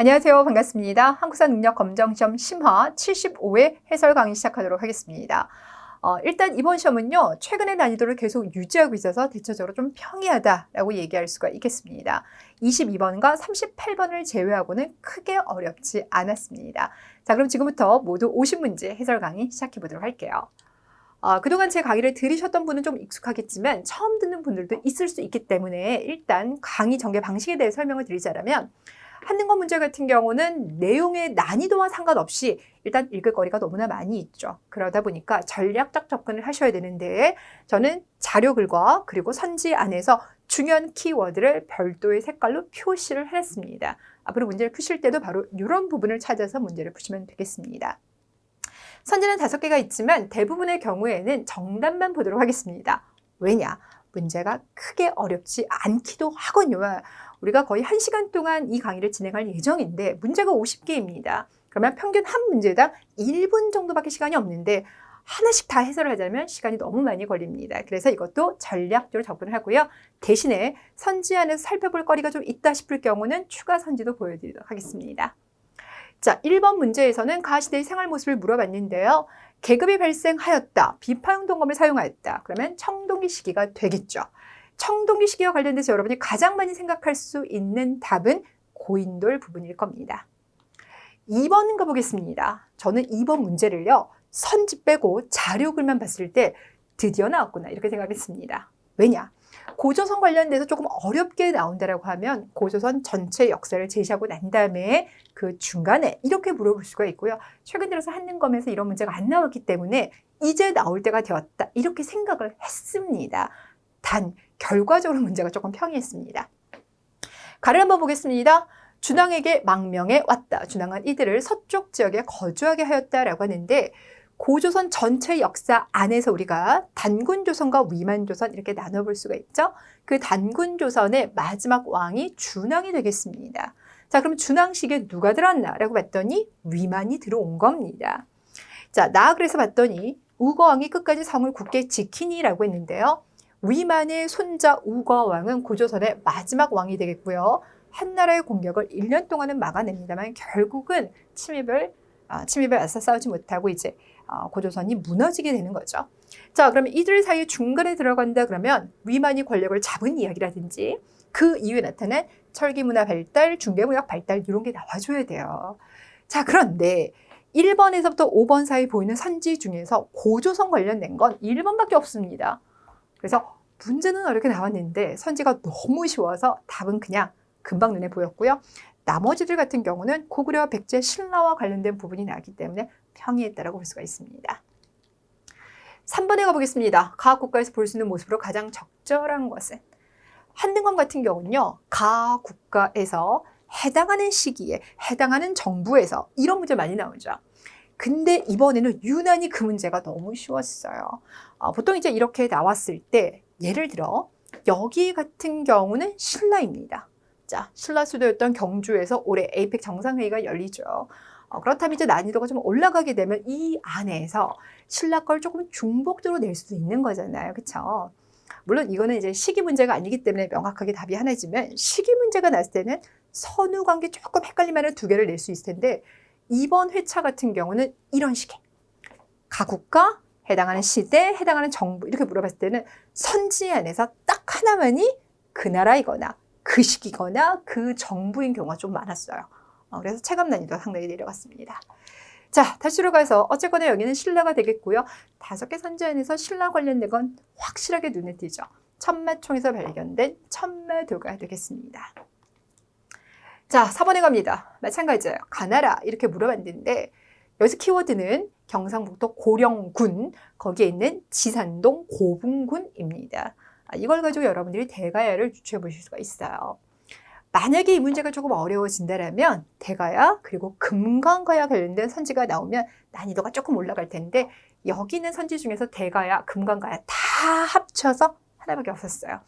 안녕하세요. 반갑습니다. 한국사 능력검정시험 심화 75회 해설 강의 시작하도록 하겠습니다. 일단 이번 시험은요, 최근의 난이도를 계속 유지하고 있어서 대체적으로 좀 평이하다라고 얘기할 수가 있겠습니다. 22번과 38번을 제외하고는 크게 어렵지 않았습니다. 자, 그럼 지금부터 모두 50문제 해설 강의 시작해 보도록 할게요. 그동안 제 강의를 들으셨던 분은 좀 익숙하겠지만 처음 듣는 분들도 있을 수 있기 때문에 일단 강의 전개 방식에 대해 설명을 드리자면, 한능검 문제 같은 경우는 내용의 난이도와 상관없이 일단 읽을 거리가 너무나 많이 있죠. 그러다 보니까 전략적 접근을 하셔야 되는데, 저는 자료글과 그리고 선지 안에서 중요한 키워드를 별도의 색깔로 표시를 했습니다. 앞으로 문제를 푸실 때도 바로 이런 부분을 찾아서 문제를 푸시면 되겠습니다. 선지는 5개가 있지만 대부분의 경우에는 정답만 보도록 하겠습니다. 왜냐? 문제가 크게 어렵지 않기도 하거든요. 우리가 거의 1시간 동안 이 강의를 진행할 예정인데 문제가 50개입니다. 그러면 평균 한 문제당 1분 정도밖에 시간이 없는데 하나씩 다 해설을 하자면 시간이 너무 많이 걸립니다. 그래서 이것도 전략적으로 접근을 하고요. 대신에 선지 안에서 살펴볼 거리가 좀 있다 싶을 경우는 추가 선지도 보여드리도록 하겠습니다. 자, 1번 문제에서는 가시대의 생활 모습을 물어봤는데요. 계급이 발생하였다. 비파용동검을 사용하였다. 그러면 청동기 시기가 되겠죠. 청동기 시기와 관련돼서 여러분이 가장 많이 생각할 수 있는 답은 고인돌 부분일 겁니다. 2번 가보겠습니다. 저는 2번 문제를요, 선지 빼고 자료글만 봤을 때 드디어 나왔구나 이렇게 생각했습니다. 왜냐? 고조선 관련돼서 조금 어렵게 나온다라고 하면 고조선 전체 역사를 제시하고 난 다음에 그 중간에 이렇게 물어볼 수가 있고요. 최근 들어서 한능검에서 이런 문제가 안 나왔기 때문에 이제 나올 때가 되었다 이렇게 생각을 했습니다. 단 결과적으로 문제가 조금 평이했습니다. 가를 한번 보겠습니다. 준왕에게 망명해 왔다. 준왕은 이들을 서쪽 지역에 거주하게 하였다라고 하는데, 고조선 전체 역사 안에서 우리가 단군조선과 위만조선 이렇게 나눠볼 수가 있죠. 그 단군조선의 마지막 왕이 준왕이 되겠습니다. 자, 그럼 준왕 시기에 누가 들어왔나라고 봤더니 위만이 들어온 겁니다. 자, 그래서 봤더니 우거왕이 끝까지 성을 굳게 지키니라고 했는데요. 위만의 손자 우거왕은 고조선의 마지막 왕이 되겠고요. 한나라의 공격을 1년 동안은 막아냅니다만 결국은 침입에 맞서 싸우지 못하고 이제 고조선이 무너지게 되는 거죠. 자, 그러면 이들 사이 중간에 들어간다 그러면 위만이 권력을 잡은 이야기라든지 그 이후에 나타난 철기문화 발달, 중개무역 발달 이런 게 나와줘야 돼요. 자, 그런데 1번에서부터 5번 사이 보이는 선지 중에서 고조선 관련된 건 1번밖에 없습니다. 그래서 문제는 어렵게 나왔는데 선지가 너무 쉬워서 답은 그냥 금방 눈에 보였고요. 나머지들 같은 경우는 고구려, 백제, 신라와 관련된 부분이 나왔기 때문에 평이했다라고 볼 수가 있습니다. 3번에 가보겠습니다. 가 국가에서 볼 수 있는 모습으로 가장 적절한 것은, 한능검 같은 경우는요, 가 국가에서 해당하는 시기에 해당하는 정부에서 이런 문제 많이 나오죠. 근데 이번에는 유난히 그 문제가 너무 쉬웠어요. 보통 이제 이렇게 나왔을 때 예를 들어 여기 같은 경우는 신라입니다. 자, 신라 수도였던 경주에서 올해 에이펙 정상회의가 열리죠. 그렇다면 이제 난이도가 좀 올라가게 되면 이 안에서 신라 걸 조금 중복적으로 낼 수도 있는 거잖아요. 그렇죠? 물론 이거는 이제 시기 문제가 아니기 때문에 명확하게 답이 하나지만 시기 문제가 났을 때는 선후 관계 조금 헷갈리면 2개를 낼 수 있을 텐데, 이번 회차 같은 경우는 이런 식의 가국가, 해당하는 시대, 해당하는 정부 이렇게 물어봤을 때는 선지 안에서 딱 하나만이 그 나라이거나 그 시기거나 그 정부인 경우가 좀 많았어요. 그래서 체감 난이도가 상당히 내려갔습니다. 자, 다시 들어가서 어쨌거나 여기는 신라가 되겠고요. 5개 선지 안에서 신라 관련된 건 확실하게 눈에 띄죠. 천마총에서 발견된 천마도가 되겠습니다. 자, 4번에 갑니다. 마찬가지예요. 가나라 이렇게 물어봤는데 여기서 키워드는 경상북도 고령군, 거기에 있는 지산동 고분군입니다. 이걸 가지고 여러분들이 대가야를 유추해 보실 수가 있어요. 만약에 이 문제가 조금 어려워진다면 대가야 그리고 금강가야 관련된 선지가 나오면 난이도가 조금 올라갈 텐데, 여기 있는 선지 중에서 대가야, 금강가야 다 합쳐서 하나밖에 없었어요.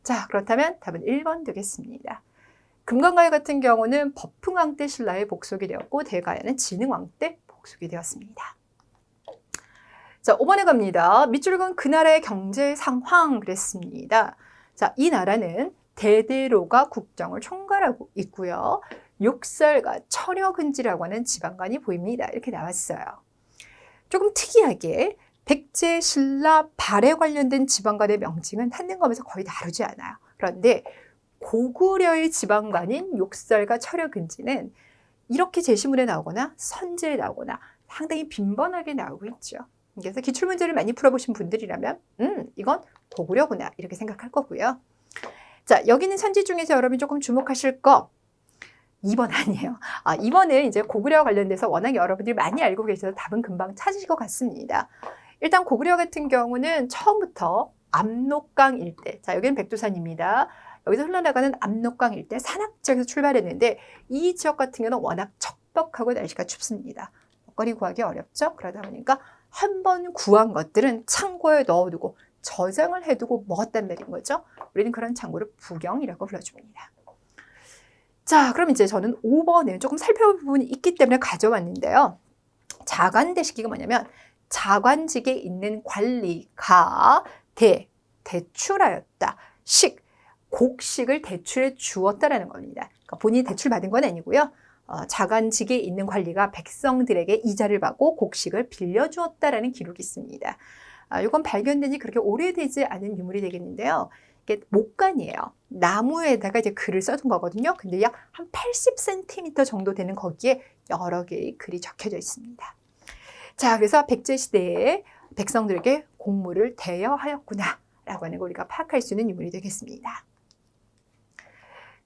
자, 그렇다면 답은 1번 되겠습니다. 금강가야 같은 경우는 법흥왕 때 신라의 복속이 되었고, 대가야는 진흥왕 때 복속이 되었습니다. 자, 5번에 갑니다. 밑줄 그은 그 나라의 경제 상황 그랬습니다. 자, 이 나라는 대대로가 국정을 총괄하고 있고요. 욕설과 처녀근지라고 하는 지방간이 보입니다. 이렇게 나왔어요. 조금 특이하게 백제, 신라, 발에 관련된 지방간의 명칭은 한능검에서 거의 다루지 않아요. 그런데 고구려의 지방간인 욕설과 처녀근지는 이렇게 제시문에 나오거나 선제에 나오거나 상당히 빈번하게 나오고 있죠. 그래서 기출문제를 많이 풀어보신 분들이라면 이건 고구려구나 이렇게 생각할 거고요. 자, 여기 있는 선지 중에서 여러분이 조금 주목하실 거 2번 아니에요. 2번은 이제 고구려와 관련돼서 워낙 여러분들이 많이 알고 계셔서 답은 금방 찾으실 것 같습니다. 일단 고구려 같은 경우는 처음부터 압록강 일대, 자 여기는 백두산입니다. 여기서 흘러나가는 압록강 일대 산악 지역에서 출발했는데 이 지역 같은 경우는 워낙 척박하고 날씨가 춥습니다. 먹거리 구하기 어렵죠. 그러다 보니까 한 번 구한 것들은 창고에 넣어두고 저장을 해두고 먹었단 말인 거죠. 우리는 그런 창고를 부경이라고 불러줍니다. 자, 그럼 이제 저는 5번에 조금 살펴볼 부분이 있기 때문에 가져왔는데요. 자관대식이가 뭐냐면 자관직에 있는 관리가 대출하였다. 곡식을 대출해 주었다라는 겁니다. 그러니까 본인이 대출 받은 건 아니고요. 자관직에 있는 관리가 백성들에게 이자를 받고 곡식을 빌려주었다라는 기록이 있습니다. 이건 발견된 지 그렇게 오래되지 않은 유물이 되겠는데요. 이게 목간이에요. 나무에다가 이제 글을 써둔 거거든요. 근데 약 한 80cm 정도 되는 거기에 여러 개의 글이 적혀져 있습니다. 자, 그래서 백제 시대에 백성들에게 공물을 대여하였구나 라고 하는 걸 우리가 파악할 수 있는 유물이 되겠습니다.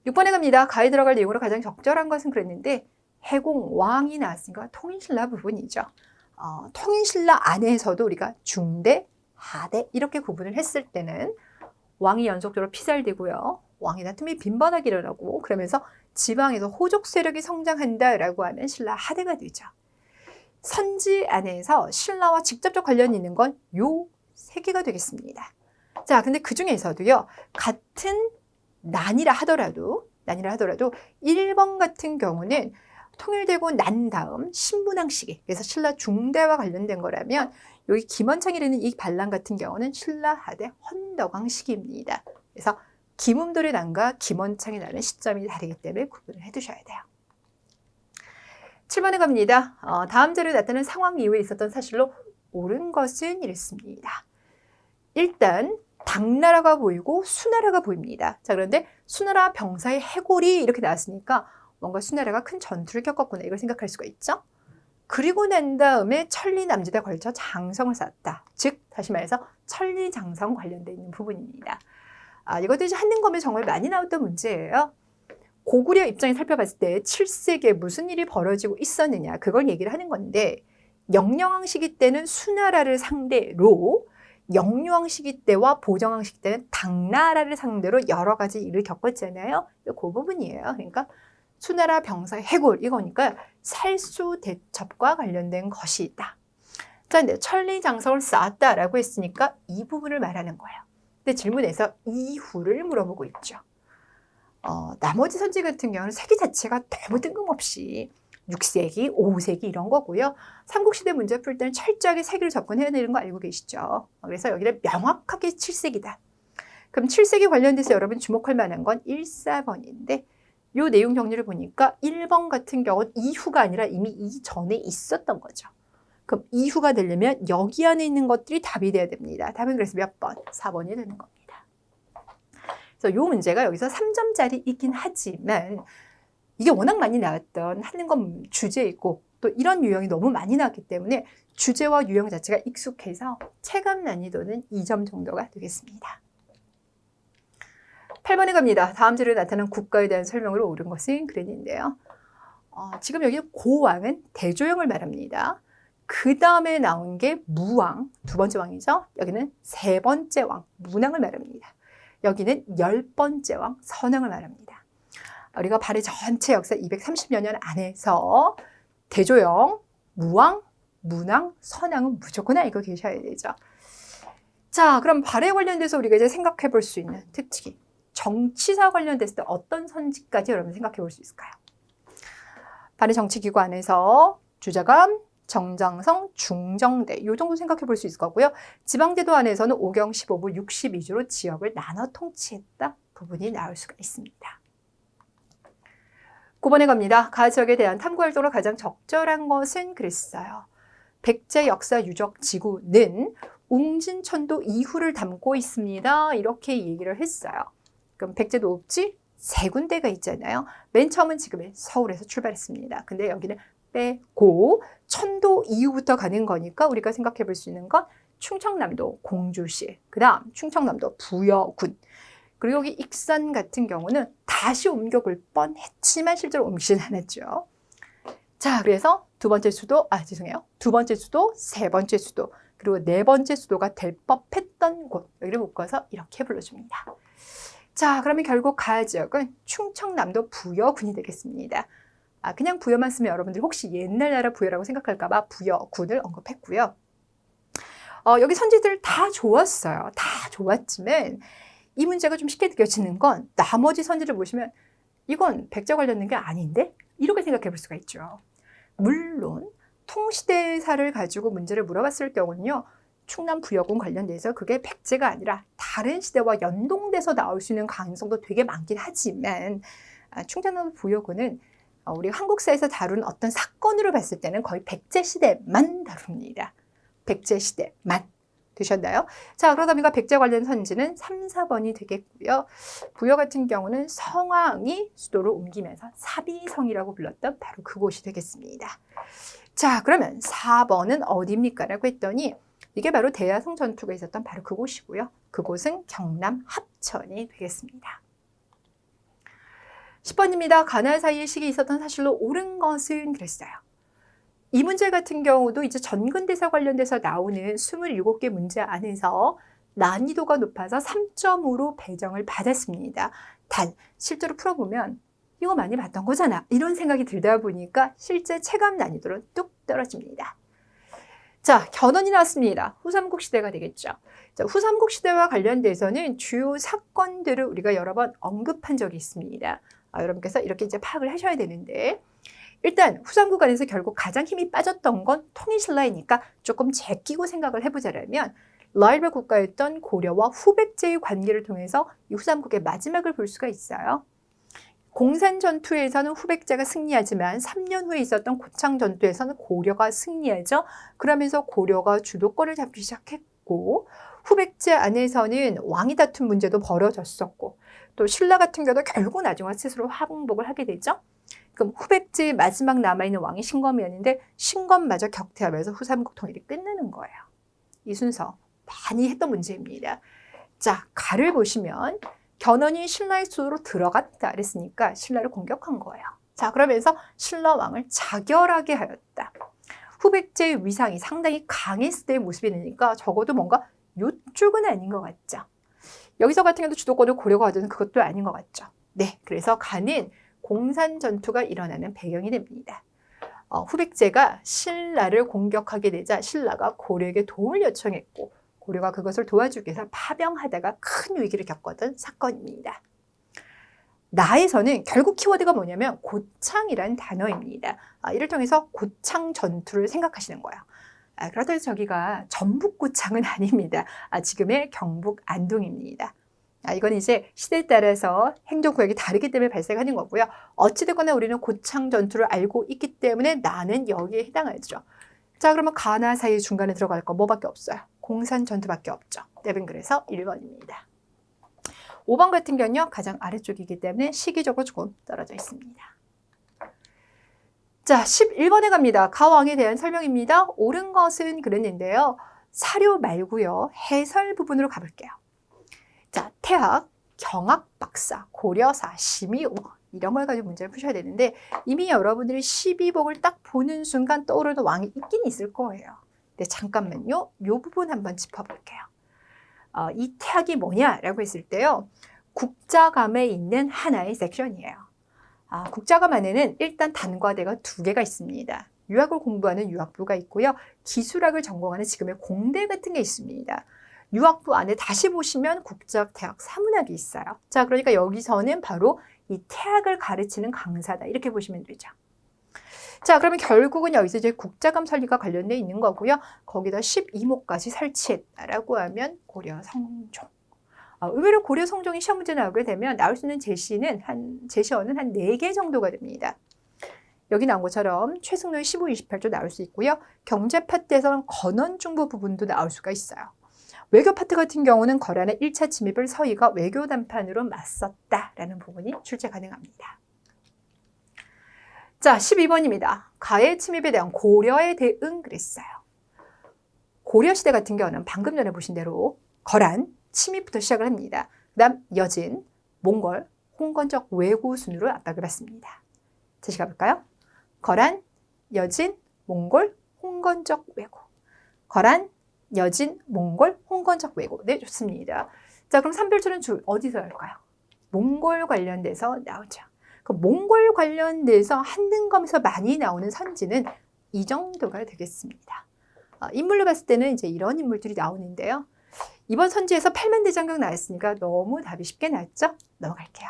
6번에 갑니다. 가에 들어갈 내용으로 가장 적절한 것은 그랬는데 해공 왕이 나왔으니까 통인신라 부분이죠. 통인신라 안에서도 우리가 중대, 하대 이렇게 구분을 했을 때는 왕이 연속적으로 피살되고요. 왕의 다툼이 빈번하게 일어나고 그러면서 지방에서 호족 세력이 성장한다라고 하는 신라 하대가 되죠. 선지 안에서 신라와 직접적 관련이 있는 건 요 세 개가 되겠습니다. 자, 근데 그 중에서도요. 같은 난이라 하더라도 1번 같은 경우는 통일되고 난 다음 신분왕 시기, 그래서 신라 중대와 관련된 거라면 여기 김원창이라는 이 반란 같은 경우는 신라 하대 헌덕왕 시기입니다. 그래서 김움돌의 난과 김원창이 나는 시점이 다르기 때문에 구분을 해두셔야 돼요. 7번에 갑니다. 다음 자료에 나타난 상황 이후에 있었던 사실로 옳은 것은 이랬습니다. 일단 당나라가 보이고 수나라가 보입니다. 자, 그런데 수나라 병사의 해골이 이렇게 나왔으니까 뭔가 수나라가 큰 전투를 겪었구나 이걸 생각할 수가 있죠. 그리고 난 다음에 천리남짓에 걸쳐 장성을 쌓았다. 즉 다시 말해서 천리장성 관련되어 있는 부분입니다. 이것도 이제 한능검에 정말 많이 나왔던 문제예요. 고구려 입장에 살펴봤을 때 7세기에 무슨 일이 벌어지고 있었느냐 그걸 얘기를 하는 건데 영령왕 시기 때는 수나라를 상대로 영유왕 시기 때와 보정왕 시기 때는 당나라를 상대로 여러 가지 일을 겪었잖아요. 그 부분이에요. 그러니까 수나라 병사의 해골 이거니까 살수 대첩과 관련된 것이다. 자, 근데 천리장성을 쌓았다라고 했으니까 이 부분을 말하는 거예요. 근데 질문에서 이후를 물어보고 있죠. 나머지 선지 같은 경우는 세기 자체가 너무 뜬금없이 6세기, 5세기 이런 거고요. 삼국시대 문제 풀 때는 철저하게 세기를 접근해야 되는 거 알고 계시죠? 그래서 여기는 명확하게 7세기다. 그럼 7세기 관련돼서 여러분 주목할 만한 건 1, 4번인데 이 내용 정리를 보니까 1번 같은 경우는 이후가 아니라 이미 이전에 있었던 거죠. 그럼 이후가 되려면 여기 안에 있는 것들이 답이 돼야 됩니다. 답은 그래서 몇 번? 4번이 되는 겁니다. 그래서 이 문제가 여기서 3점짜리 있긴 하지만 이게 워낙 많이 나왔던 한능검 주제이고 또 이런 유형이 너무 많이 나왔기 때문에 주제와 유형 자체가 익숙해서 체감 난이도는 2점 정도가 되겠습니다. 8번에 갑니다. 다음 자료에 나타난 국가에 대한 설명으로 옳은 것은 그랬는데요. 지금 여기 고왕은 대조영을 말합니다. 그 다음에 나온 게 무왕, 두 번째 왕이죠. 여기는 세 번째 왕, 문왕을 말합니다. 여기는 10번째 왕, 선왕을 말합니다. 우리가 발해 전체 역사 230여 년 안에서 대조영, 무왕, 문왕, 선왕은 무조건 알고 계셔야 되죠. 자, 그럼 발해 관련돼서 우리가 이제 생각해 볼 수 있는 특징이 정치사 관련됐을 때 어떤 선지까지 여러분 생각해 볼 수 있을까요? 발해 정치기구 안에서 주자감, 정장성, 중정대 이 정도 생각해 볼 수 있을 거고요. 지방제도 안에서는 5경 15부 62주로 지역을 나눠 통치했다 부분이 나올 수가 있습니다. 9번에 갑니다. 가지역에 대한 탐구 활동으로 가장 적절한 것은 그랬어요. 백제 역사 유적 지구는 웅진천도 이후를 담고 있습니다. 이렇게 얘기를 했어요. 그럼 백제 노읍지 세 군데가 있잖아요. 맨 처음은 지금의 서울에서 출발했습니다. 근데 여기는 빼고 천도 이후부터 가는 거니까 우리가 생각해 볼 수 있는 건 충청남도 공주시, 그 다음 충청남도 부여군, 그리고 여기 익산 같은 경우는 다시 옮겨볼 뻔했지만 실제로 옮기진 않았죠. 자, 그래서 두 번째 수도, 두 번째 수도, 세 번째 수도, 그리고 네 번째 수도가 될 법했던 곳, 여기를 묶어서 이렇게 불러줍니다. 자, 그러면 결국 가지역은 충청남도 부여군이 되겠습니다. 그냥 부여만 쓰면 여러분들이 혹시 옛날 나라 부여라고 생각할까 봐 부여군을 언급했고요. 여기 선지들 다 좋았어요. 다 좋았지만 이 문제가 좀 쉽게 느껴지는 건 나머지 선지를 보시면 이건 백제 관련된 게 아닌데? 이렇게 생각해 볼 수가 있죠. 물론 통시대사를 가지고 문제를 물어봤을 경우는요. 충남 부여군 관련돼서 그게 백제가 아니라 다른 시대와 연동돼서 나올 수 있는 가능성도 되게 많긴 하지만 충청남 부여군은 우리 한국사에서 다룬 어떤 사건으로 봤을 때는 거의 백제 시대만 다룹니다. 백제 시대만. 되셨나요? 자, 그러다 보니까 백제 관련 선지는 3, 4번이 되겠고요. 부여 같은 경우는 성왕이 수도를 옮기면서 사비성이라고 불렀던 바로 그곳이 되겠습니다. 자, 그러면 4번은 어디입니까? 라고 했더니 이게 바로 대야성 전투가 있었던 바로 그곳이고요. 그곳은 경남 합천이 되겠습니다. 10번입니다. 가나안 사이에 시기 있었던 사실로 옳은 것은 그랬어요. 이 문제 같은 경우도 이제 전근대사 관련돼서 나오는 27개 문제 안에서 난이도가 높아서 3점으로 배정을 받았습니다. 단 실제로 풀어보면 이거 많이 봤던 거잖아. 이런 생각이 들다 보니까 실제 체감 난이도는 뚝 떨어집니다. 자, 견훤이 나왔습니다. 후삼국시대가 되겠죠. 자, 후삼국시대와 관련돼서는 주요 사건들을 우리가 여러 번 언급한 적이 있습니다. 여러분께서 이렇게 이제 파악을 하셔야 되는데 일단 후삼국 안에서 결국 가장 힘이 빠졌던 건 통일신라이니까 조금 제끼고 생각을 해보자면 라이벌 국가였던 고려와 후백제의 관계를 통해서 이 후삼국의 마지막을 볼 수가 있어요. 공산전투에서는 후백제가 승리하지만 3년 후에 있었던 고창전투에서는 고려가 승리하죠. 그러면서 고려가 주도권을 잡기 시작했고 후백제 안에서는 왕위 다툼 문제도 벌어졌었고 또 신라 같은 경우도 결국 나중에 스스로 항복을 하게 되죠. 그럼 후백제의 마지막 남아있는 왕이 신검이었는데 신검마저 격퇴하면서 후삼국 통일이 끝나는 거예요. 이 순서 많이 했던 문제입니다. 자, 가를 보시면 견훤이 신라의 수도로 들어갔다 그랬으니까 신라를 공격한 거예요. 자, 그러면서 신라 왕을 자결하게 하였다. 후백제의 위상이 상당히 강했을 때의 모습이 되니까 적어도 뭔가 요쪽은 아닌 것 같죠. 여기서 같은 경우도 주도권을 고려가 하던 그것도 아닌 것 같죠. 네, 그래서 가는 공산전투가 일어나는 배경이 됩니다. 후백제가 신라를 공격하게 되자 신라가 고려에게 도움을 요청했고 고려가 그것을 도와주기 위해서 파병하다가 큰 위기를 겪었던 사건입니다. 나에서는 결국 키워드가 뭐냐면 고창이라는 단어입니다. 이를 통해서 고창 전투를 생각하시는 거예요. 그렇다고 해서 저기가 전북 고창은 아닙니다. 지금의 경북 안동입니다. 이건 이제 시대에 따라서 행정구역이 다르기 때문에 발생하는 거고요. 어찌됐거나 우리는 고창 전투를 알고 있기 때문에 나는 여기에 해당하죠. 자, 그러면 가나 사이 중간에 들어갈 거 뭐밖에 없어요? 공산 전투밖에 없죠. 답은 그래서 1번입니다. 5번 같은 경우는요. 가장 아래쪽이기 때문에 시기적으로 조금 떨어져 있습니다. 자, 11번에 갑니다. 가왕에 대한 설명입니다. 옳은 것은 그랬는데요. 사료 말고요. 해설 부분으로 가볼게요. 자, 태학, 경학 박사, 고려사, 심의오 이런 걸 가지고 문제를 푸셔야 되는데 이미 여러분들이 12복을 딱 보는 순간 떠오르는 왕이 있긴 있을 거예요. 근데 잠깐만요. 이 부분 한번 짚어볼게요. 이 태학이 뭐냐라고 했을 때요. 국자감에 있는 하나의 섹션이에요. 국자감 안에는 일단 단과대가 2개가 있습니다. 유학을 공부하는 유학부가 있고요. 기술학을 전공하는 지금의 공대 같은 게 있습니다. 유학부 안에 다시 보시면 국자학, 대학, 사문학이 있어요. 자, 그러니까 여기서는 바로 이 태학을 가르치는 강사다. 이렇게 보시면 되죠. 자, 그러면 결국은 여기서 이제 국자감 설리가 관련되어 있는 거고요. 거기다 12모까지 설치했다라고 하면 고려 성종. 의외로 고려 성종이 시험 문제 나오게 되면 나올 수 있는 제시어는 한 4개 정도가 됩니다. 여기 나온 것처럼 최승로의 15, 28조 나올 수 있고요. 경제 파트에서는 건원중부 부분도 나올 수가 있어요. 외교 파트 같은 경우는 거란의 1차 침입을 서희가 외교 담판으로 맞섰다라는 부분이 출제 가능합니다. 자, 12번입니다. 가해 침입에 대한 고려의 대응 그랬어요. 고려시대 같은 경우는 방금 전에 보신 대로 거란, 침입부터 시작을 합니다. 그 다음 여진, 몽골, 홍건적 왜구 순으로 압박을 받습니다. 다시 가볼까요? 거란, 여진, 몽골, 홍건적 왜구. 거란, 여진, 몽골, 홍건적 왜구. 네, 좋습니다. 자, 그럼 삼별초는 어디서 할까요? 몽골 관련돼서 나오죠. 그 몽골 관련돼서 한능검에서 많이 나오는 선지는 이 정도가 되겠습니다. 인물로 봤을 때는 이제 이런 인물들이 나오는데요. 이번 선지에서 팔만대장경 나왔으니까 너무 답이 쉽게 나왔죠? 넘어갈게요.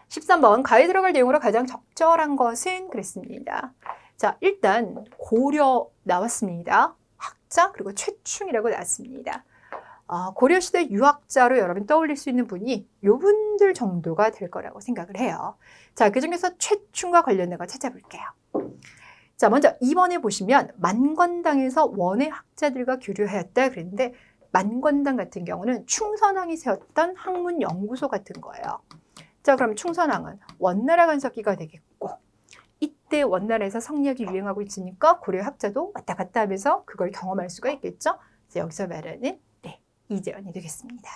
13번 가에 들어갈 내용으로 가장 적절한 것은 그랬습니다. 자, 일단 고려 나왔습니다. 학자 그리고 최충이라고 나왔습니다. 고려시대 유학자로 여러분 떠올릴 수 있는 분이 요분들 정도가 될 거라고 생각을 해요. 자, 그중에서 최충과 관련된 거 찾아볼게요. 자, 먼저 2번에 보시면 만권당에서 원의 학자들과 교류하였다 그랬는데 만권당 같은 경우는 충선왕이 세웠던 학문연구소 같은 거예요. 자, 그럼 충선왕은 원나라 간섭기가 되겠고 이때 원나라에서 성리학이 유행하고 있으니까 고려 학자도 왔다 갔다 하면서 그걸 경험할 수가 있겠죠. 그래서 여기서 말하는 이재현이 되겠습니다.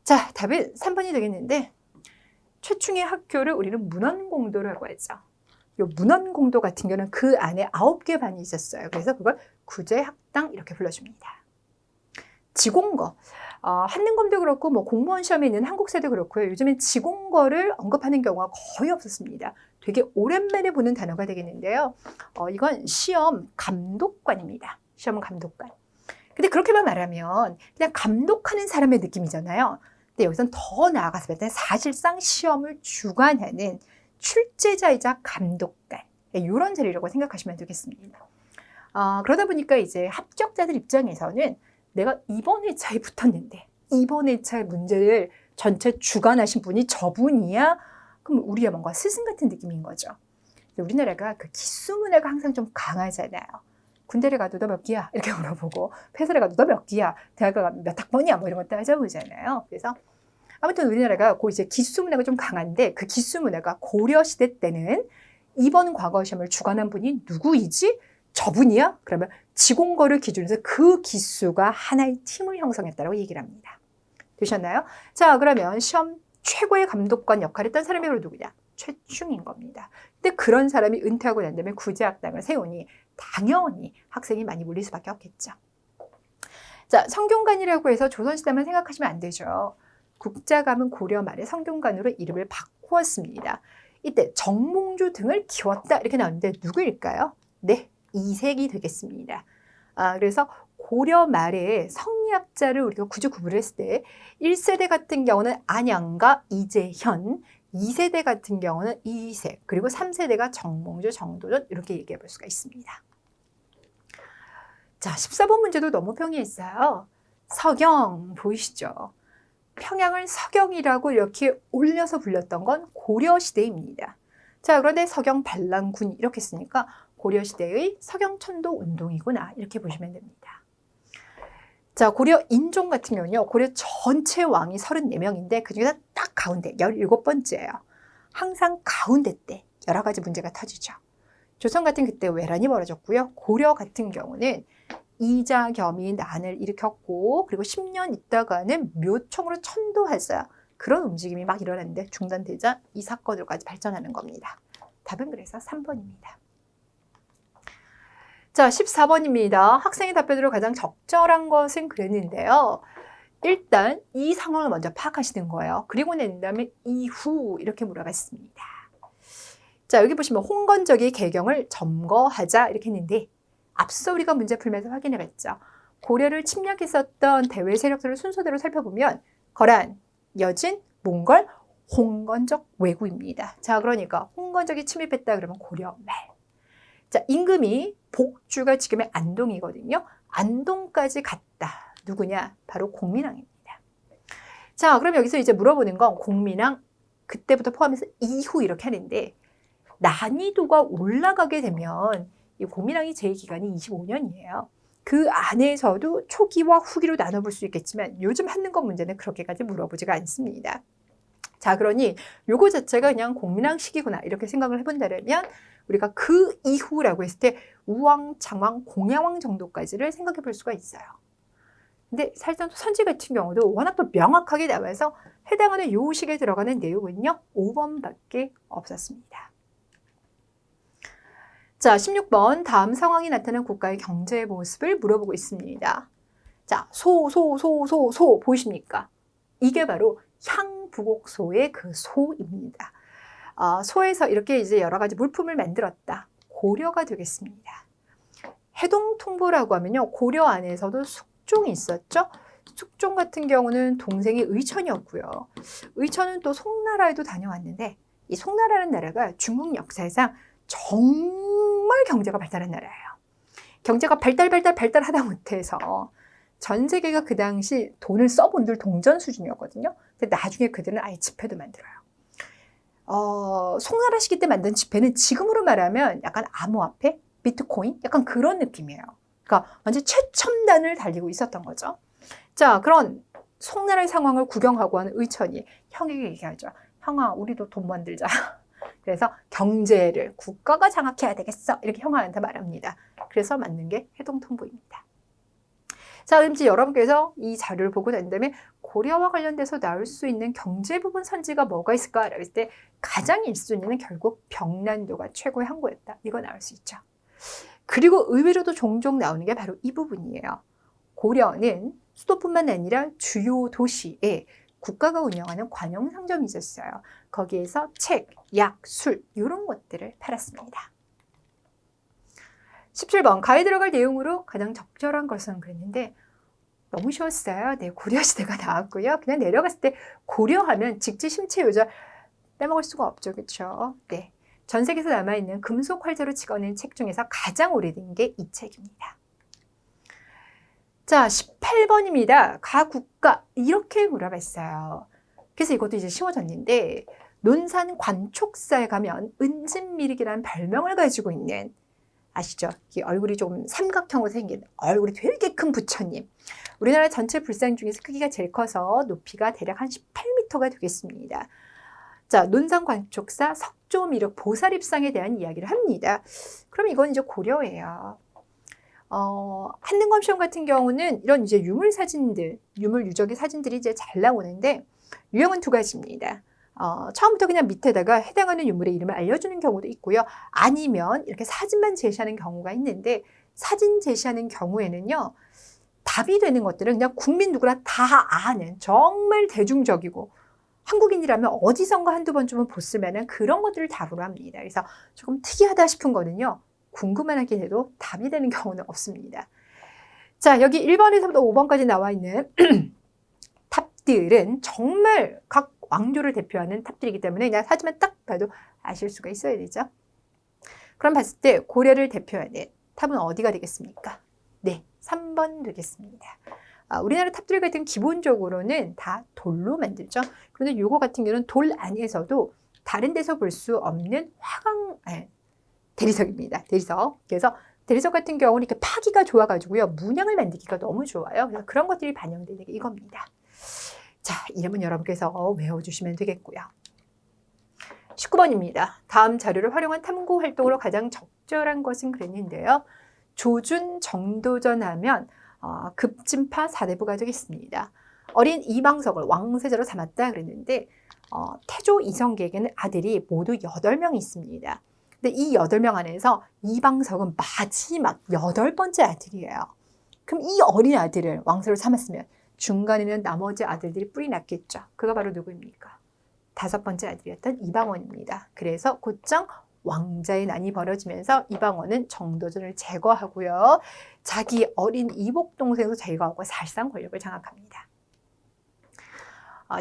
자, 답은 3번이 되겠는데 최충의 학교를 우리는 문헌공도라고 하죠. 이 문헌공도 같은 경우는 그 안에 9개 반이 있었어요. 그래서 그걸 구제학당 이렇게 불러줍니다. 지공거, 한능검도 그렇고 뭐 공무원 시험에 있는 한국사도 그렇고요. 요즘엔 지공거를 언급하는 경우가 거의 없었습니다. 되게 오랜만에 보는 단어가 되겠는데요. 이건 시험 감독관입니다. 시험 감독관. 근데 그렇게만 말하면 그냥 감독하는 사람의 느낌이잖아요. 근데 여기서는 더 나아가서 봤을 때 사실상 시험을 주관하는 출제자이자 감독관 이런 자리라고 생각하시면 되겠습니다. 그러다 보니까 이제 합격자들 입장에서는 내가 이번 회차에 붙었는데 이번 회차의 문제를 전체 주관하신 분이 저분이야? 그럼 우리가 뭔가 스승 같은 느낌인 거죠. 우리나라가 그 기수 문화가 항상 좀 강하잖아요. 군대를 가도 너 몇 기야? 이렇게 물어보고 회사를 가도 너 몇 기야? 대학을 가면 몇 학번이야? 뭐 이런 거 따져보잖아요. 그래서 아무튼 우리나라가 그 이제 기수 문화가 좀 강한데 그 기수 문화가 고려 시대 때는 이번 과거 시험을 주관한 분이 누구이지? 저분이야? 그러면 지공거를 기준으로 해서 그 기수가 하나의 팀을 형성했다고 얘기를 합니다. 되셨나요? 자, 그러면 시험 최고의 감독관 역할을 했던 사람이 바로 누구냐? 최충인 겁니다. 근데 그런 사람이 은퇴하고 난 다음에 구제학당을 세우니 당연히 학생이 많이 몰릴 수밖에 없겠죠. 자, 성균관이라고 해서 조선시대만 생각하시면 안 되죠. 국자감은 고려 말에 성균관으로 이름을 바꾸었습니다. 이때 정몽주 등을 키웠다 이렇게 나오는데 누구일까요? 네, 이색이 되겠습니다. 그래서 고려 말에 성리학자를 우리가 굳이 구분을 했을 때 1세대 같은 경우는 안양과 이재현, 2세대 같은 경우는 이색, 그리고 3세대가 정몽주, 정도전 이렇게 얘기해 볼 수가 있습니다. 자, 14번 문제도 너무 평이했어요. 서경 보이시죠? 평양을 서경이라고 이렇게 올려서 불렸던 건 고려시대입니다. 자, 그런데 서경 반란군 이렇게 쓰니까 고려시대의 서경천도 운동이구나 이렇게 보시면 됩니다. 자, 고려 인종 같은 경우는요. 고려 전체 왕이 34명인데 그중에서 딱 가운데 17번째예요. 항상 가운데 때 여러 가지 문제가 터지죠. 조선 같은 그때 외란이 벌어졌고요. 고려 같은 경우는 이자겸이 난을 일으켰고 그리고 10년 있다가는 묘청으로 천도했어요. 그런 움직임이 막 일어났는데 중단되자 이 사건으로까지 발전하는 겁니다. 답은 그래서 3번입니다. 자, 14번입니다. 학생의 답변으로 가장 적절한 것은 그랬는데요. 일단 이 상황을 먼저 파악하시는 거예요. 그리고 난 다음에 이후 이렇게 물어봤습니다. 자, 여기 보시면 홍건적이 개경을 점거하자 이렇게 했는데 앞서 우리가 문제 풀면서 확인해봤죠. 고려를 침략했었던 대외 세력들을 순서대로 살펴보면 거란, 여진, 몽골, 홍건적 왜구입니다. 자, 그러니까 홍건적이 침입했다 그러면 고려 말. 자, 임금이 복주가 지금의 안동이거든요. 안동까지 갔다. 누구냐? 바로 공민왕입니다. 자, 그럼 여기서 이제 물어보는 건 공민왕 그때부터 포함해서 이후 이렇게 하는데 난이도가 올라가게 되면 이 공민왕이 제2기간이 25년이에요. 그 안에서도 초기와 후기로 나눠볼 수 있겠지만 요즘 한능검 문제는 그렇게까지 물어보지가 않습니다. 자, 그러니 요거 자체가 그냥 공민왕 시기구나 이렇게 생각을 해본다면 우리가 그 이후라고 했을 때 우왕, 장왕, 공양왕 정도까지를 생각해 볼 수가 있어요. 근데 살상 선지 같은 경우도 워낙 또 명확하게 나와서 해당하는 요식에 들어가는 내용은요 5번밖에 없었습니다. 자, 16번 다음 상황이 나타난 국가의 경제 모습을 물어보고 있습니다. 자, 소 보이십니까? 이게 바로 향부곡소의 그 소입니다. 소에서 이렇게 이제 여러 가지 물품을 만들었다. 고려가 되겠습니다. 해동통보라고 하면요 고려 안에서도 숙종이 있었죠. 숙종 같은 경우는 동생이 의천이었고요. 의천은 또 송나라에도 다녀왔는데 이 송나라라는 나라가 중국 역사상 정말 경제가 발달한 나라예요. 경제가 발달하다 못해서 전 세계가 그 당시 돈을 써본들 동전 수준이었거든요. 근데 나중에 그들은 아예 지폐도 만들어요. 송나라 시기 때 만든 지폐는 지금으로 말하면 약간 암호화폐, 비트코인 약간 그런 느낌이에요. 그러니까 완전 최첨단을 달리고 있었던 거죠. 자, 그런 송나라의 상황을 구경하고 하는 의천이 형에게 얘기하죠. 형아, 우리도 돈 만들자. 그래서 경제를 국가가 장악해야 되겠어. 이렇게 형아한테 말합니다. 그래서 만든 게 해동통보입니다. 자, 그럼 이제 여러분께서 이 자료를 보고 난 다음에 고려와 관련돼서 나올 수 있는 경제 부분 선지가 뭐가 있을까라고 했을 때 가장 1순위는 결국 병난도가 최고의 항구였다. 이거 나올 수 있죠. 그리고 의외로도 종종 나오는 게 바로 이 부분이에요. 고려는 수도뿐만 아니라 주요 도시에 국가가 운영하는 관영 상점이 있었어요. 거기에서 책, 약, 술 이런 것들을 팔았습니다. 17번 가에 들어갈 내용으로 가장 적절한 것은 그랬는데 너무 쉬웠어요. 네, 고려시대가 나왔고요. 그냥 내려갔을 때 고려하면 직지 심체 요절 빼먹을 수가 없죠. 그렇죠? 네, 전 세계에서 남아있는 금속 활자로 찍어낸 책 중에서 가장 오래된 게 이 책입니다. 자, 18번입니다. 가 국가 이렇게 물어봤어요. 그래서 이것도 이제 쉬워졌는데 논산 관촉사에 가면 은진미륵이라는 별명을 가지고 있는 아시죠? 이 얼굴이 좀 삼각형으로 생긴 얼굴이 되게 큰 부처님. 우리나라 전체 불상 중에서 크기가 제일 커서 높이가 대략 한 18m가 되겠습니다. 자, 논산관촉사 석조미륵 보살입상에 대한 이야기를 합니다. 그럼 이건 이제 고려예요. 한능검 시험 같은 경우는 이런 이제 유물 사진들, 유물 유적의 사진들이 이제 잘 나오는데 유형은 두 가지입니다. 처음부터 그냥 밑에다가 해당하는 유물의 이름을 알려주는 경우도 있고요. 아니면 이렇게 사진만 제시하는 경우가 있는데 사진 제시하는 경우에는요. 답이 되는 것들은 그냥 국민 누구나 다 아는 정말 대중적이고 한국인이라면 어디선가 한두 번쯤은 봤을 만한 그런 것들을 답으로 합니다. 그래서 조금 특이하다 싶은 거는요. 궁금만 하긴 해도 답이 되는 경우는 없습니다. 자, 여기 1번에서부터 5번까지 나와 있는 탑들은 정말 각 왕조를 대표하는 탑들이기 때문에 그냥 사진만 딱 봐도 아실 수가 있어야 되죠. 그럼 봤을 때 고려를 대표하는 탑은 어디가 되겠습니까? 네, 3번 되겠습니다. 우리나라 탑들 같은 기본적으로는 다 돌로 만들죠. 그런데 요거 같은 경우는 돌 안에서도 다른 데서 볼 수 없는 대리석입니다. 대리석. 그래서 대리석 같은 경우는 이렇게 파기가 좋아가지고요. 문양을 만들기가 너무 좋아요. 그래서 그런 것들이 반영되는 게 이겁니다. 자, 이름은 여러분께서 외워주시면 되겠고요. 19번입니다. 다음 자료를 활용한 탐구 활동으로 가장 적절한 것은 그랬는데요. 조준 정도전 하면 급진파 사대부가 되겠습니다. 어린 이방석을 왕세자로 삼았다 그랬는데 태조 이성계에게는 아들이 모두 8명이 있습니다. 근데 이 8명 안에서 이방석은 마지막 8번째 아들이에요. 그럼 이 어린 아들을 왕세로 삼았으면 중간에는 나머지 아들들이 뿔이 났겠죠. 그가 바로 누구입니까? 5번째 아들이었던 이방원입니다. 그래서 곧장 왕자의 난이 벌어지면서 이방원은 정도전을 제거하고요. 자기 어린 이복 동생도 제거하고 사실상 권력을 장악합니다.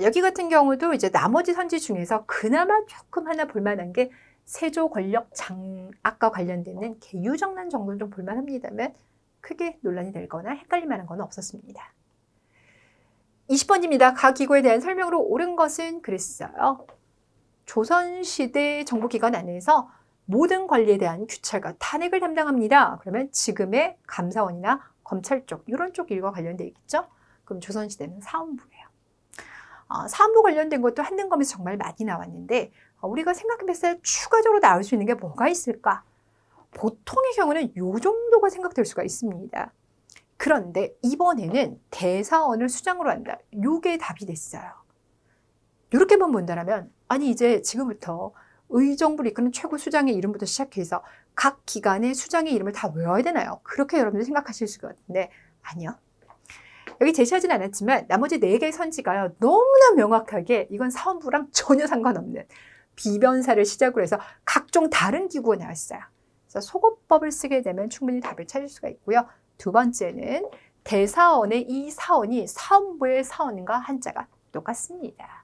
여기 같은 경우도 이제 나머지 선지 중에서 그나마 조금 하나 볼만한 게 세조 권력 장악과 관련되는 계유정난 정도는 좀 볼만합니다만 크게 논란이 되거나 헷갈릴 만한 건 없었습니다. 20번입니다. 각 기구에 대한 설명으로 옳은 것은 그랬어요. 조선시대 정보기관 안에서 모든 관리에 대한 규찰과 탄핵을 담당합니다. 그러면 지금의 감사원이나 검찰 쪽, 이런 쪽 일과 관련되어 있겠죠? 그럼 조선시대는 사헌부예요. 사헌부 관련된 것도 한능검에서 정말 많이 나왔는데 우리가 생각해봤을 때 추가적으로 나올 수 있는 게 뭐가 있을까? 보통의 경우는 이 정도가 생각될 수가 있습니다. 그런데 이번에는 대사원을 수장으로 한다. 이게 답이 됐어요. 이렇게만 본다면 아니 이제 지금부터 의정부를 이끄는 최고 수장의 이름부터 시작해서 각 기관의 수장의 이름을 다 외워야 되나요? 그렇게 여러분들 생각하실 수가 있는데 아니요. 여기 제시하진 않았지만 나머지 4개의 선지가요. 너무나 명확하게 이건 사헌부랑 전혀 상관없는 비변사를 시작으로 해서 각종 다른 기구가 나왔어요. 그래서 소거법을 쓰게 되면 충분히 답을 찾을 수가 있고요. 두 번째는 대사원의 이 사원이 사헌부의 사원과 한자가 똑같습니다.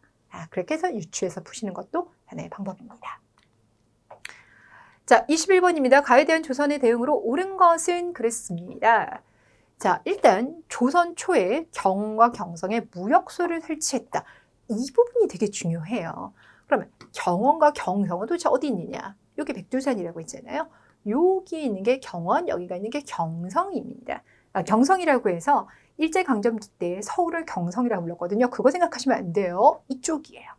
그렇게 해서 유추해서 푸시는 것도 하나의 방법입니다. 자, 21번입니다. 가에 대한 조선의 대응으로 옳은 것은 그랬습니다. 자, 일단 조선 초에 경과 경성에 무역소를 설치했다. 이 부분이 되게 중요해요. 그러면 경원과 경성은 도대체 어디 있느냐? 여기 백두산이라고 있잖아요. 여기 있는 게 경원, 여기가 있는 게 경성입니다. 경성이라고 해서 일제강점기 때 서울을 경성이라고 불렀거든요. 그거 생각하시면 안 돼요. 이쪽이에요.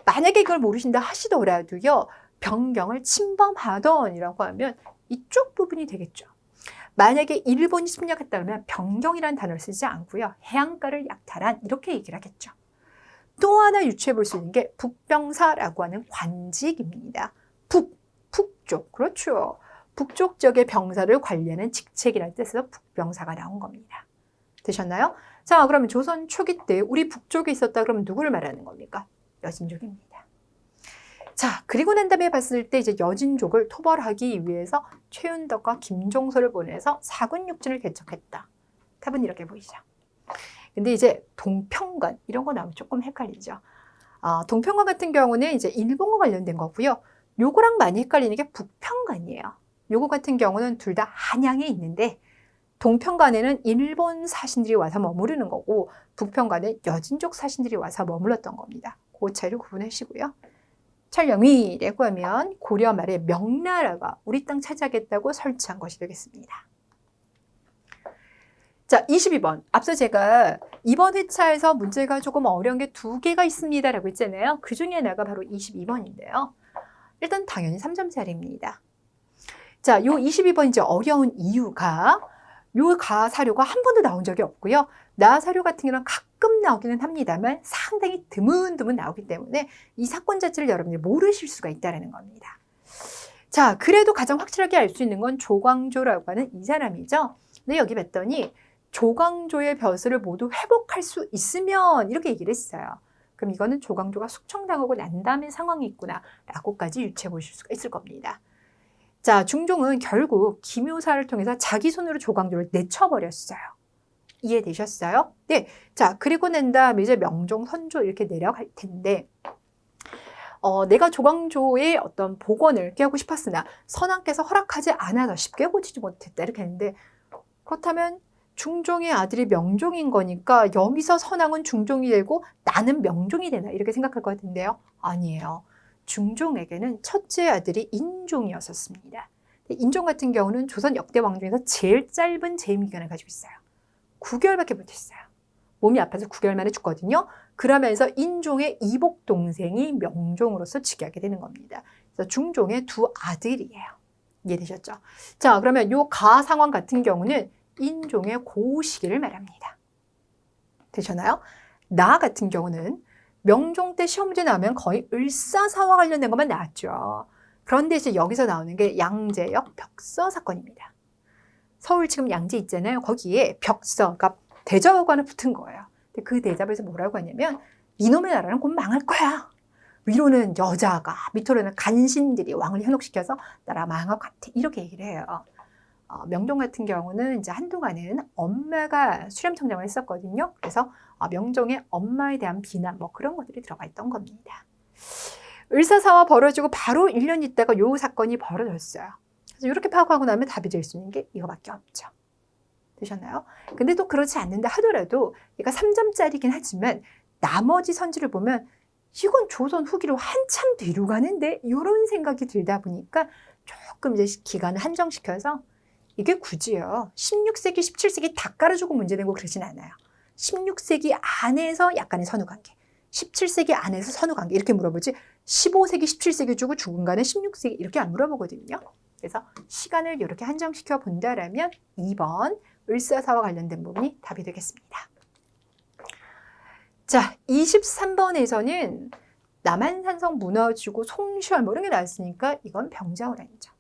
만약에 이걸 모르신다 하시더라도요. 변경을 침범하던이라고 하면 이쪽 부분이 되겠죠. 만약에 일본이 침략했다 그러면 변경이라는 단어를 쓰지 않고요. 해안가를 약탈한 이렇게 얘기를 하겠죠. 또 하나 유추해 볼 수 있는 게 북병사라고 하는 관직입니다. 북쪽, 그렇죠. 북쪽 지역의 병사를 관리하는 직책이라는 뜻에서 북병사가 나온 겁니다. 되셨나요? 자, 그러면 조선 초기 때 우리 북쪽에 있었다 그러면 누구를 말하는 겁니까? 여진족입니다. 자, 그리고 난 다음에 봤을 때 이제 여진족을 토벌하기 위해서 최윤덕과 김종서를 보내서 사군육진을 개척했다. 답은 이렇게 보이죠. 근데 이제 동평관 이런 거 나오면 조금 헷갈리죠. 동평관 같은 경우는 이제 일본과 관련된 거고요. 요거랑 많이 헷갈리는 게 북평관이에요. 요거 같은 경우는 둘 다 한양에 있는데 동평관에는 일본 사신들이 와서 머무르는 거고 북평관은 여진족 사신들이 와서 머물렀던 겁니다. 그 차이를 구분하시고요. 찰령위라고 하면 고려 말에 명나라가 우리 땅 차지하겠다고 설치한 것이 되겠습니다. 자, 22번. 앞서 제가 이번 회차에서 문제가 조금 어려운 게 2개가 있습니다라고 했잖아요. 그 중에 하나가 바로 22번인데요. 일단 당연히 3점짜리입니다. 자, 요 22번 이제 어려운 이유가 요 가 사료가 한 번도 나온 적이 없고요. 나 사료 같은 경우는 가끔 나오기는 합니다만 상당히 드문드문 나오기 때문에 이 사건 자체를 여러분들이 모르실 수가 있다는 겁니다. 자, 그래도 가장 확실하게 알 수 있는 건 조광조라고 하는 이 사람이죠. 근데 여기 봤더니 조광조의 벼슬을 모두 회복할 수 있으면 이렇게 얘기를 했어요. 그럼 이거는 조광조가 숙청당하고 난 다음에 상황이 있구나 라고까지 유추해 보실 수가 있을 겁니다. 자, 중종은 결국 김효사를 통해서 자기 손으로 조광조를 내쳐버렸어요. 이해되셨어요? 네. 자, 그리고 난 다음에 이제 명종, 선조 이렇게 내려갈 텐데 내가 조광조의 어떤 복원을 깨우고 싶었으나 선왕께서 허락하지 않아서 쉽게 고치지 못했다 이렇게 했는데 그렇다면 중종의 아들이 명종인 거니까 여기서 선왕은 중종이 되고 나는 명종이 되나 이렇게 생각할 것 같은데요. 아니에요. 중종에게는 첫째 아들이 인종이었었습니다. 인종 같은 경우는 조선 역대 왕 중에서 제일 짧은 재임 기간을 가지고 있어요. 9개월밖에 못했어요. 몸이 아파서 9개월 만에 죽거든요. 그러면서 인종의 이복 동생이 명종으로서 즉위하게 되는 겁니다. 그래서 중종의 2 아들이에요. 이해되셨죠? 자, 그러면 요 가 상황 같은 경우는 인종의 고 시기를 말합니다. 되셨나요? 나 같은 경우는 명종 때 시험 문제 나오면 거의 을사사와 관련된 것만 나왔죠. 그런데 이제 여기서 나오는 게 양재역 벽서 사건입니다. 서울 지금 양재 있잖아요. 거기에 벽서, 그러니까 대접관을 붙은 거예요. 근데 그 대접에서 뭐라고 하냐면 이놈의 나라는 곧 망할 거야. 위로는 여자가, 밑으로는 간신들이 왕을 현혹시켜서 나라 망할 것 같아. 이렇게 얘기를 해요. 명종 같은 경우는 이제 한동안은 엄마가 수렴청량을 했었거든요. 그래서 명종의 엄마에 대한 비난 뭐 그런 것들이 들어가 있던 겁니다. 을사사화 벌어지고 바로 1년 있다가 요 사건이 벌어졌어요. 그래서 이렇게 파악하고 나면 답이 될 수 있는 게 이거밖에 없죠. 되셨나요? 근데 또 그렇지 않는다 하더라도 얘가 3점짜리긴 하지만 나머지 선지를 보면 이건 조선 후기로 한참 뒤로 가는데 이런 생각이 들다 보니까 조금 이제 기간을 한정시켜서 이게 굳이요 16세기, 17세기 다 깔아주고 문제 내고 그러진 않아요. 16세기 안에서 약간의 선후관계, 17세기 안에서 선후관계 이렇게 물어보지 15세기, 17세기 주고 중간에 16세기 이렇게 안 물어보거든요. 그래서 시간을 이렇게 한정시켜 본다라면 2번 을사사와 관련된 부분이 답이 되겠습니다. 자, 23번에서는 남한산성 무너지고 송시월 뭐 이런 게 나왔으니까 이건 병자호란이죠.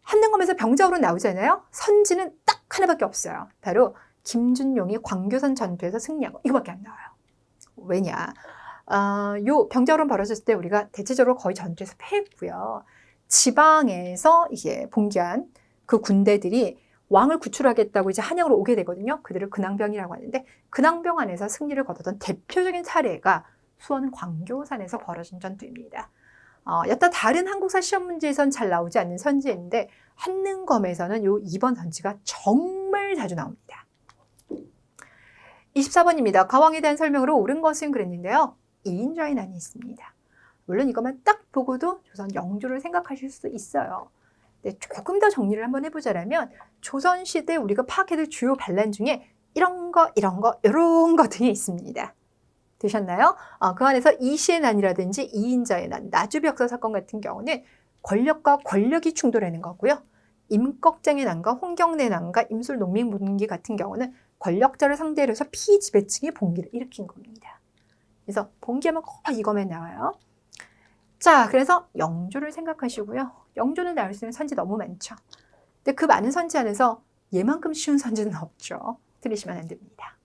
한능검에서 병자호란 나오잖아요. 선지는 딱 하나밖에 없어요. 바로 김준용이 광교산 전투에서 승리한 거 이거밖에 안 나와요. 왜냐? 요 병자호란 벌어졌을 때 우리가 대체적으로 거의 전투에서 패했고요. 지방에서 이게 봉기한 그 군대들이 왕을 구출하겠다고 이제 한양으로 오게 되거든요. 그들을 근황병이라고 하는데 근황병 안에서 승리를 거뒀던 대표적인 사례가 수원 광교산에서 벌어진 전투입니다. 여타 다른 한국사 시험 문제에선 잘 나오지 않는 선지인데 한능검에서는 요 2번 선지가 정말 자주 나옵니다. 24번입니다. 가왕에 대한 설명으로 옳은 것은 그랬는데요. 2인자의 난이 있습니다. 물론 이것만 딱 보고도 조선 영조를 생각하실 수 있어요. 네, 조금 더 정리를 한번 해보자면 조선시대 우리가 파악해둘 주요 반란 중에 이런 거 이런 거 등이 있습니다. 되셨나요? 그 안에서 이시의 난이라든지 이인자의 난, 나주벽서 사건 같은 경우는 권력과 권력이 충돌하는 거고요. 임꺽장의 난과 홍경래 난과 임술 농민분기 같은 경우는 권력자를 상대로 해서 피지배층이 봉기를 일으킨 겁니다. 그래서 봉기하면 거의 이거만 나와요. 자, 그래서 영조를 생각하시고요. 영조는 나올 수 있는 선지 너무 많죠. 근데 그 많은 선지 안에서 얘만큼 쉬운 선지는 없죠. 틀리시면 안 됩니다.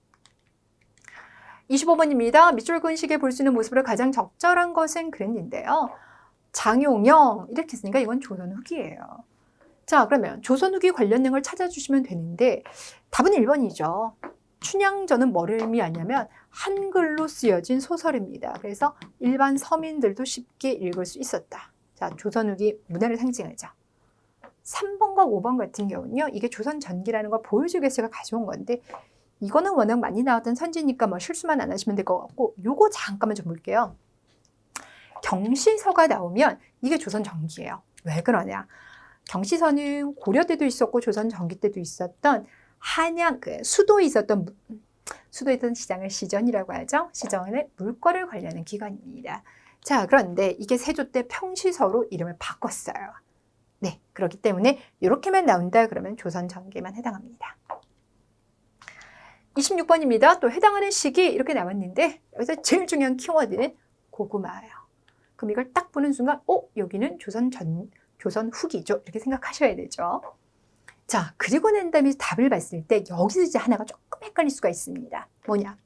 25번입니다. 밑줄 그은 시기에 볼 수 있는 모습으로 가장 적절한 것은 그랬는데요. 장용영 이렇게 했으니까 이건 조선 후기예요. 자, 그러면 조선 후기 관련된 걸 찾아주시면 되는데 답은 1번이죠. 춘향전은 뭐를 의미하냐면 한글로 쓰여진 소설입니다. 그래서 일반 서민들도 쉽게 읽을 수 있었다. 자, 조선 후기 문화를 상징하죠. 3번과 5번 같은 경우는요. 이게 조선 전기라는 걸 보여주기 위해서 제가 가져온 건데 이거는 워낙 많이 나왔던 선지니까 뭐 실수만 안 하시면 될 것 같고 요거 잠깐만 좀 볼게요. 경시서가 나오면 이게 조선 전기예요. 왜 그러냐? 경시서는 고려 때도 있었고 조선 전기 때도 있었던 한양 수도에 있었던 시장을 시전이라고 하죠. 시전의 물건을 관리하는 기관입니다. 자, 그런데 이게 세조 때 평시서로 이름을 바꿨어요. 네, 그렇기 때문에 이렇게만 나온다 그러면 조선 전기에만 해당합니다. 26번입니다. 또 해당하는 시기 이렇게 나왔는데 여기서 제일 중요한 키워드는 고구마예요. 그럼 이걸 딱 보는 순간 여기는 조선 후기죠. 이렇게 생각하셔야 되죠. 자, 그리고 난 다음에 답을 봤을 때 여기서 이제 하나가 조금 헷갈릴 수가 있습니다. 뭐냐?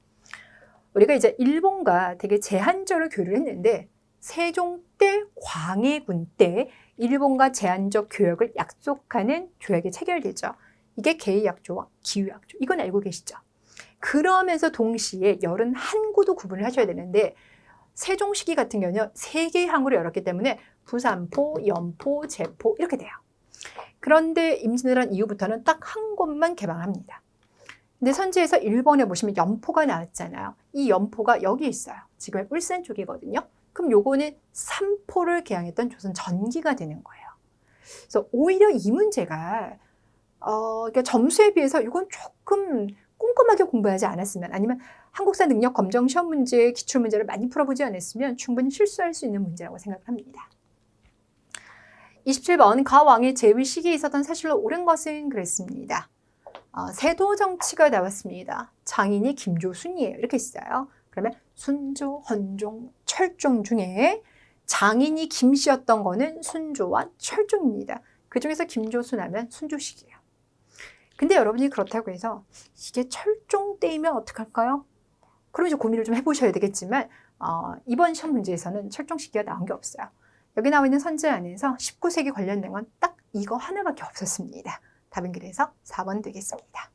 우리가 이제 일본과 되게 제한적으로 교류를 했는데 세종 때 광해군 때 일본과 제한적 교역을 약속하는 조약이 체결되죠. 이게 계의약조와 기후약조. 이건 알고 계시죠? 그러면서 동시에 열은 항구도 구분을 하셔야 되는데 세종 시기 같은 경우는 3개의 항구를 열었기 때문에 부산포, 연포, 제포 이렇게 돼요. 그런데 임진왜란 이후부터는 딱 한 곳만 개방합니다. 근데 선지에서 일본에 보시면 연포가 나왔잖아요. 이 연포가 여기 있어요. 지금 울산 쪽이거든요. 그럼 요거는 삼포를 개항했던 조선 전기가 되는 거예요. 그래서 오히려 이 문제가 그러니까 점수에 비해서 이건 조금 꼼꼼하게 공부하지 않았으면 아니면 한국사 능력 검정 시험 문제, 기출 문제를 많이 풀어보지 않았으면 충분히 실수할 수 있는 문제라고 생각합니다. 27번 가왕의 재위 시기에 있었던 사실로 옳은 것은 그랬습니다. 세도 정치가 나왔습니다. 장인이 김조순이에요. 이렇게 있어요. 그러면 순조, 헌종, 철종 중에 장인이 김씨였던 거는 순조와 철종입니다. 그중에서 김조순 하면 순조시기예요. 근데 여러분이 그렇다고 해서 이게 철종 때이면 어떡할까요? 그럼 이제 고민을 좀 해보셔야 되겠지만 이번 시험 문제에서는 철종 시기가 나온 게 없어요. 여기 나와 있는 선지 안에서 19세기 관련된 건 딱 이거 하나밖에 없었습니다. 답은 그래서 4번 되겠습니다.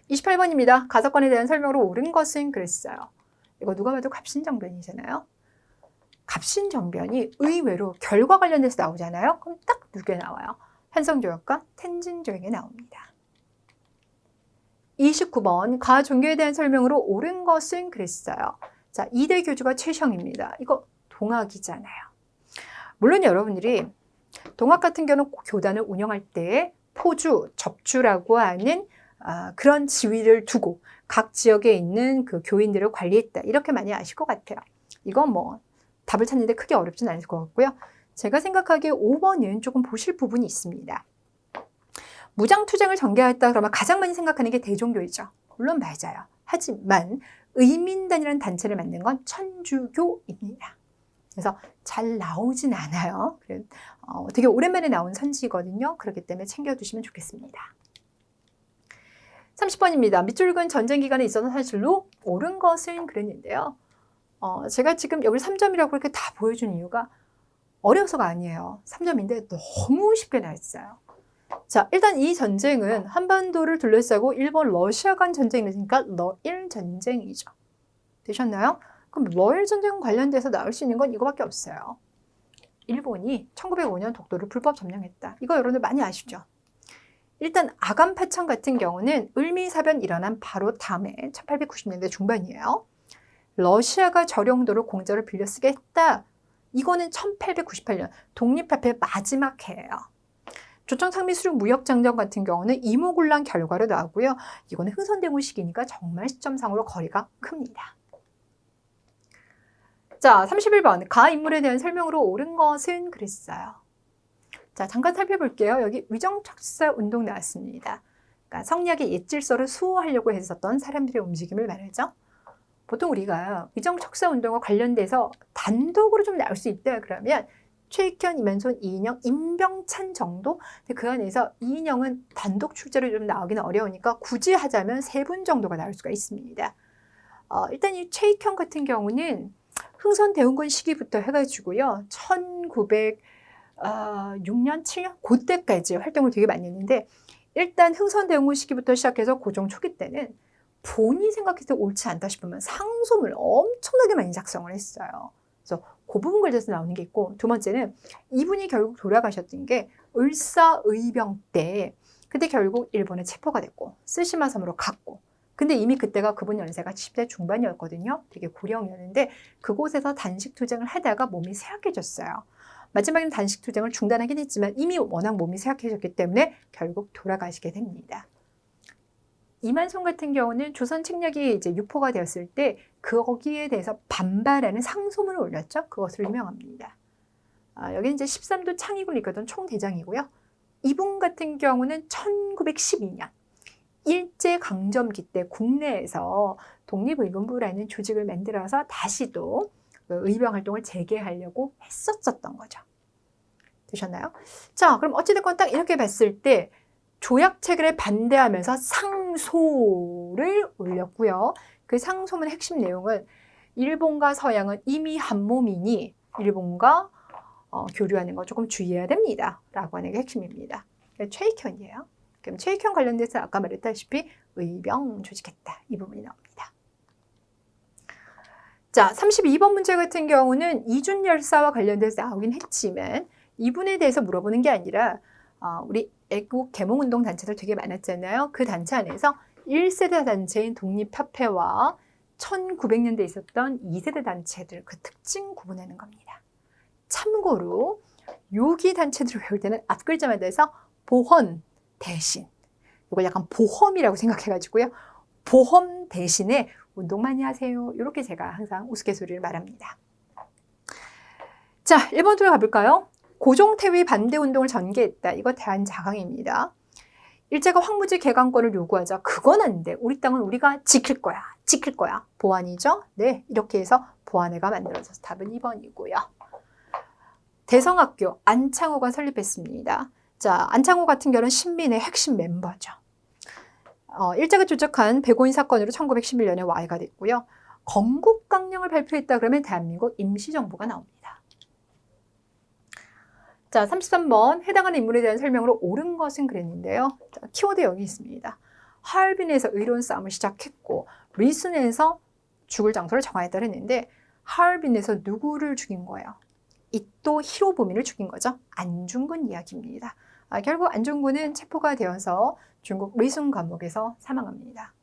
28번입니다. 가석권에 대한 설명으로 옳은 것은 그랬어요. 이거 누가 봐도 갑신정변이잖아요. 갑신정변이 의외로 결과 관련돼서 나오잖아요. 그럼 딱 두 개 나와요. 한성조약과 텐진조약이 나옵니다. 29번 가 종교에 대한 설명으로 옳은 것은 그랬어요. 자, 2대 교주가 최형입니다. 이거 동학이잖아요. 물론 여러분들이 동학 같은 경우는 교단을 운영할 때 포주, 접주라고 하는 그런 지위를 두고 각 지역에 있는 그 교인들을 관리했다. 이렇게 많이 아실 것 같아요. 이건 뭐 답을 찾는데 크게 어렵진 않을 것 같고요. 제가 생각하기에 5번은 조금 보실 부분이 있습니다. 무장투쟁을 전개했다 그러면 가장 많이 생각하는 게 대종교이죠. 물론 맞아요. 하지만 의민단이라는 단체를 만든 건 천주교입니다. 그래서 잘 나오진 않아요. 되게 오랜만에 나온 선지거든요. 그렇기 때문에 챙겨두시면 좋겠습니다. 30번입니다. 밑줄근 전쟁 기간에 있어서 사실로 옳은 것은 그랬는데요. 제가 지금 여기 3점이라고 그렇게 다 보여준 이유가 어려서가 아니에요. 3점인데 너무 쉽게 나왔어요. 자, 일단 이 전쟁은 한반도를 둘러싸고 일본 러시아 간 전쟁이니까 러일 전쟁이죠. 되셨나요? 그럼 러일 전쟁 관련돼서 나올 수 있는 건 이거밖에 없어요. 일본이 1905년 독도를 불법 점령했다. 이거 여러분들 많이 아시죠? 일단 아간파천 같은 경우는 을미사변 일어난 바로 다음에 1890년대 중반이에요. 러시아가 저령도로 공짜로 빌려 쓰게 했다. 이거는 1898년 독립합의 마지막 해예요. 조정상미수륙 무역장전 같은 경우는 이모군란 결과로 나오고요. 이거는 흥선대원 시기니까 정말 시점상으로 거리가 큽니다. 자, 31번 가 인물에 대한 설명으로 옳은 것은 그랬어요. 자, 잠깐 살펴볼게요. 여기 위정척사 운동 나왔습니다. 그러니까 성리학의 옛질서를 수호하려고 했었던 사람들의 움직임을 말하죠. 보통 우리가 위정척사 운동과 관련돼서 단독으로 좀 나올 수 있다 그러면 최익현, 이만손, 이인영, 임병찬 정도? 근데 그 안에서 이인영은 단독 출제로 좀 나오기는 어려우니까 굳이 하자면 3분 정도가 나올 수가 있습니다. 일단 이 최익현 같은 경우는 흥선대원군 시기부터 해가지고요. 1906년, 7년? 그때까지 활동을 되게 많이 했는데 일단 흥선대원군 시기부터 시작해서 고종 초기 때는 본인이 생각해서 옳지 않다 싶으면 상소문을 엄청나게 많이 작성을 했어요. 그래서 그 부분 관련해서 나오는 게 있고 두 번째는 이분이 결국 돌아가셨던 게 을사의병 때 그때 결국 일본에 체포가 됐고 쓰시마 섬으로 갔고 근데 이미 그때가 그분 연세가 70대 중반이었거든요. 되게 고령이었는데 그곳에서 단식투쟁을 하다가 몸이 쇠약해졌어요. 마지막에는 단식투쟁을 중단하긴 했지만 이미 워낙 몸이 쇠약해졌기 때문에 결국 돌아가시게 됩니다. 이만송 같은 경우는 조선 책략이 이제 유포가 되었을 때 거기에 대해서 반발하는 상소문을 올렸죠. 그것으로 유명합니다. 여기는 이제 13도 창의군을 이끌던 총대장이고요. 이분 같은 경우는 1912년 일제강점기 때 국내에서 독립의금부라는 조직을 만들어서 다시 또 의병활동을 재개하려고 했었던 거죠. 되셨나요? 자, 그럼 어찌됐건 딱 이렇게 봤을 때 조약 체결에 반대하면서 상소를 올렸고요. 그 상소문의 핵심 내용은 일본과 서양은 이미 한 몸이니 일본과 교류하는 거 조금 주의해야 됩니다. 라고 하는 게 핵심입니다. 최익현이에요. 그럼 최익현 관련돼서 아까 말했다시피 의병 조직했다. 이 부분이 나옵니다. 자, 32번 문제 같은 경우는 이준 열사와 관련돼서 나오긴 했지만 이분에 대해서 물어보는 게 아니라 우리 애국 계몽운동 단체들 되게 많았잖아요. 그 단체 안에서 1세대 단체인 독립협회와 1900년대에 있었던 2세대 단체들 그 특징 구분하는 겁니다. 참고로 여기 단체들을 외울 때는 앞글자만 해서 보헌 대신 이걸 약간 보험이라고 생각해가지고요. 보험 대신에 운동 많이 하세요. 이렇게 제가 항상 우스갯소리를 말합니다. 자, 1번 들어가 볼까요? 고종태위 반대운동을 전개했다. 이거 대한자강입니다. 일제가 황무지 개강권을 요구하자 그건 안 돼. 우리 땅은 우리가 지킬 거야. 지킬 거야. 보안이죠? 네, 이렇게 해서 보안회가 만들어져서 답은 2번이고요. 대성학교 안창호가 설립했습니다. 자, 안창호 같은 경우는 신민의 핵심 멤버죠. 일제가 조작한 백오인 사건으로 1911년에 와해가 됐고요. 건국강령을 발표했다 그러면 대한민국 임시정부가 나옵니다. 자, 33번 해당하는 인물에 대한 설명으로 옳은 것은 그랬는데요. 자, 키워드 여기 있습니다. 하얼빈에서 의로운 싸움을 시작했고 리슨에서 죽을 장소를 정하였다 했는데 하얼빈에서 누구를 죽인 거예요? 이토 히로부미를 죽인 거죠. 안중근 이야기입니다. 결국 안중근은 체포가 되어서 중국 리순 감옥에서 사망합니다.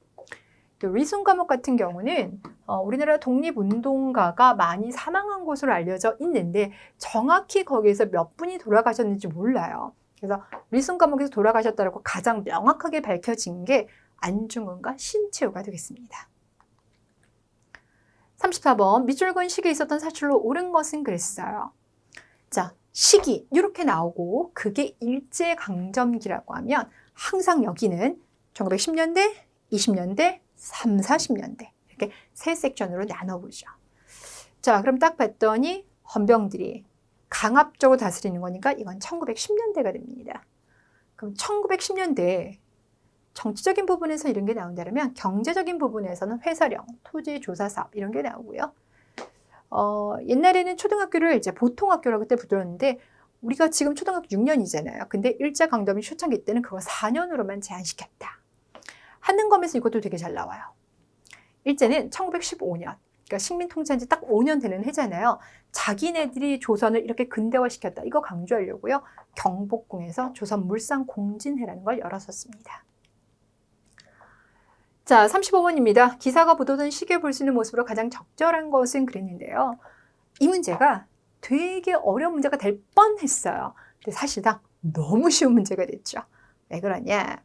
리순 감옥 같은 경우는 우리나라 독립운동가가 많이 사망한 곳으로 알려져 있는데 정확히 거기에서 몇 분이 돌아가셨는지 몰라요. 그래서 리순 감옥에서 돌아가셨다고 가장 명확하게 밝혀진 게 안중근과 신채호가 되겠습니다. 34번 밑줄근 시기에 있었던 사실로 옳은 것은 그랬어요. 자, 시기 이렇게 나오고 그게 일제강점기라고 하면 항상 여기는 1910년대, 20년대, 3, 40년대 이렇게 세 섹션으로 나눠보죠. 자, 그럼 딱 봤더니 헌병들이 강압적으로 다스리는 거니까 이건 1910년대가 됩니다. 그럼 1910년대 정치적인 부분에서 이런 게 나온다면 경제적인 부분에서는 회사령, 토지 조사 사업 이런 게 나오고요. 옛날에는 초등학교를 이제 보통학교라고 그때 부르는데 우리가 지금 초등학교 6년이잖아요. 근데 일제강점기 초창기 때는 그거 4년으로만 제한시켰다. 한능검에서 이것도 되게 잘 나와요. 일제는 1915년, 그러니까 식민 통치한 지 딱 5년 되는 해잖아요. 자기네들이 조선을 이렇게 근대화시켰다. 이거 강조하려고요. 경복궁에서 조선 물산 공진회라는 걸 열었었습니다. 자, 35번입니다. 기사가 보도된 시기에 볼 수 있는 모습으로 가장 적절한 것은 그랬는데요. 이 문제가 되게 어려운 문제가 될 뻔했어요. 근데 사실상 너무 쉬운 문제가 됐죠. 왜 그러냐?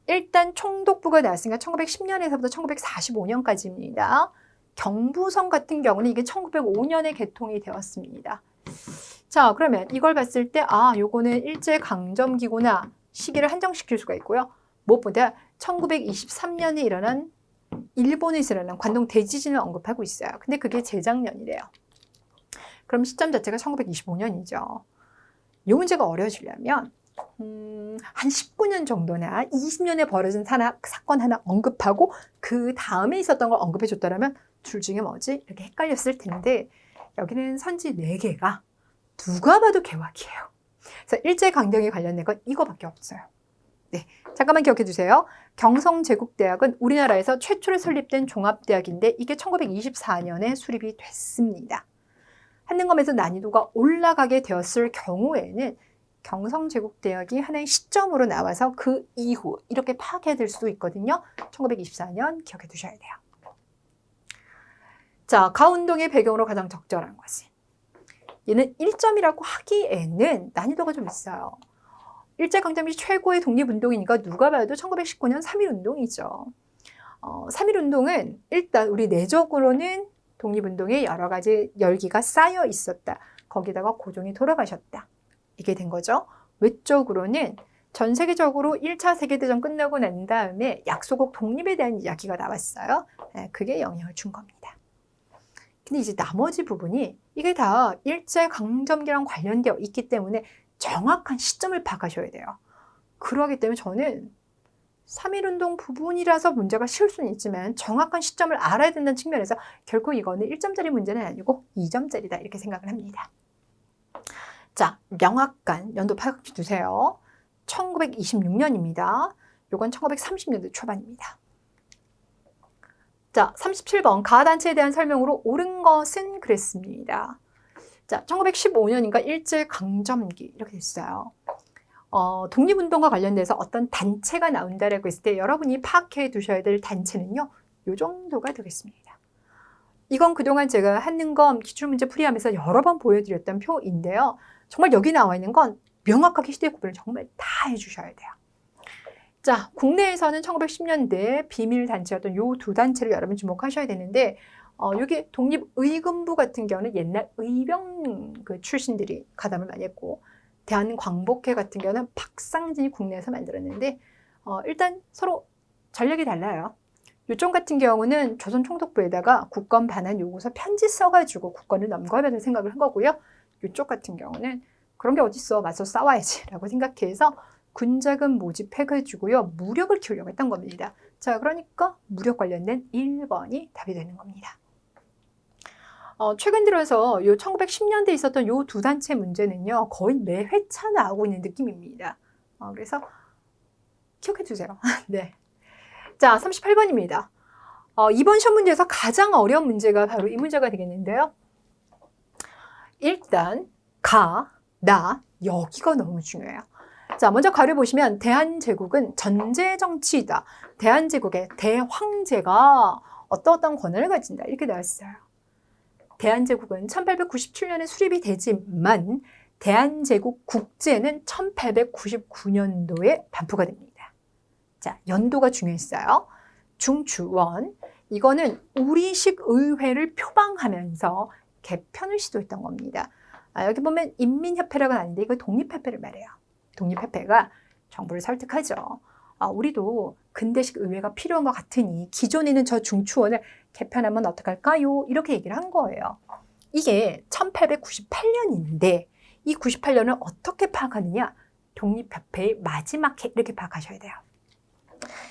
일단 총독부가 나왔으니까 1910년에서부터 1945년까지입니다. 경부선 같은 경우는 이게 1905년에 개통이 되었습니다. 자, 그러면 이걸 봤을 때 요거는 일제강점기구나 시기를 한정시킬 수가 있고요. 무엇보다 1923년에 일어난 일본에서 일어난 관동 대지진을 언급하고 있어요. 근데 그게 재작년이래요. 그럼 시점 자체가 1925년이죠. 이 문제가 어려워지려면 한 19년 정도나 20년에 벌어진 사건 하나 언급하고 그 다음에 있었던 걸 언급해 줬더라면 둘 중에 뭐지? 이렇게 헷갈렸을 텐데 여기는 선지 4개가 누가 봐도 개화기예요. 그래서 일제강점기 관련된 건 이거밖에 없어요. 네, 잠깐만 기억해 주세요. 경성제국대학은 우리나라에서 최초로 설립된 종합대학인데 이게 1924년에 수립이 됐습니다. 한능검에서 난이도가 올라가게 되었을 경우에는 경성제국대학이 하나의 시점으로 나와서 그 이후 이렇게 파악해야 수도 있거든요. 1924년 기억해 두셔야 돼요. 자, 가운동의 배경으로 가장 적절한 것은 얘는 1점이라고 하기에는 난이도가 좀 있어요. 일제강점기 최고의 독립운동이니까 누가 봐도 1919년 3.1운동이죠. 3.1운동은 일단 우리 내적으로는 독립운동에 여러 가지 열기가 쌓여 있었다. 거기다가 고종이 돌아가셨다. 이게 된 거죠. 외적으로는 전 세계적으로 1차 세계대전 끝나고 난 다음에 약소국 독립에 대한 이야기가 나왔어요. 그게 영향을 준 겁니다. 근데 이제 나머지 부분이 이게 다 일제강점기랑 관련되어 있기 때문에 정확한 시점을 파악하셔야 돼요. 그러기 때문에 저는 3.1운동 부분이라서 문제가 쉬울 수는 있지만 정확한 시점을 알아야 된다는 측면에서 결코 이거는 1점짜리 문제는 아니고 2점짜리다 이렇게 생각을 합니다. 자, 명확한 연도 파악해 두세요. 1926년입니다. 이건 1930년대 초반입니다. 자, 37번 가단체에 대한 설명으로 옳은 것은 그랬습니다. 자, 1915년인가 일제강점기 이렇게 됐어요. 독립운동과 관련돼서 어떤 단체가 나온다라고 했을 때 여러분이 파악해 두셔야 될 단체는요. 이 정도가 되겠습니다. 이건 그동안 제가 한능검 기출문제 풀이하면서 여러 번 보여드렸던 표인데요. 정말 여기 나와 있는 건 명확하게 시대 구분을 정말 다 해주셔야 돼요. 자, 국내에서는 1910년대 비밀단체였던 이 두 단체를 여러분 주목하셔야 되는데 여기 독립의금부 같은 경우는 옛날 의병 출신들이 가담을 많이 했고 대한광복회 같은 경우는 박상진이 국내에서 만들었는데 일단 서로 전력이 달라요. 요쪽 같은 경우는 조선총독부에다가 국권 반환 요구서 편지 써가지고 국권을 넘겨야 생각을 한 거고요. 요쪽 같은 경우는 그런 게 어딨어, 맞서 싸워야지 라고 생각해서 군자금 모집해가지고요 무력을 키우려고 했던 겁니다. 자, 그러니까 무력 관련된 1번이 답이 되는 겁니다. 최근 들어서 요 1910년대에 있었던 요 두 단체 문제는요 거의 매 회차 나오고 있는 느낌입니다. 그래서 기억해 두세요. 네. 자, 38번입니다. 이번 시험 문제에서 가장 어려운 문제가 바로 이 문제가 되겠는데요. 일단 가, 나, 여기가 너무 중요해요. 자, 먼저 가려 보시면 대한제국은 전제 정치이다. 대한제국의 대황제가 어떤 권한을 가진다. 이렇게 나와 있어요. 대한제국은 1897년에 수립이 되지만 대한제국 국제는 1899년도에 반포가 됩니다. 자, 연도가 중요했어요. 중추원. 이거는 우리식 의회를 표방하면서 개편을 시도했던 겁니다. 여기 보면 인민협회라고는 아닌데 이거 독립협회를 말해요. 독립협회가 정부를 설득하죠. 우리도 근대식 의회가 필요한 것 같으니 기존에 있는 저 중추원을 개편하면 어떡할까요? 이렇게 얘기를 한 거예요. 이게 1898년인데 이 98년을 어떻게 파악하느냐? 독립협회의 마지막 해 이렇게 파악하셔야 돼요.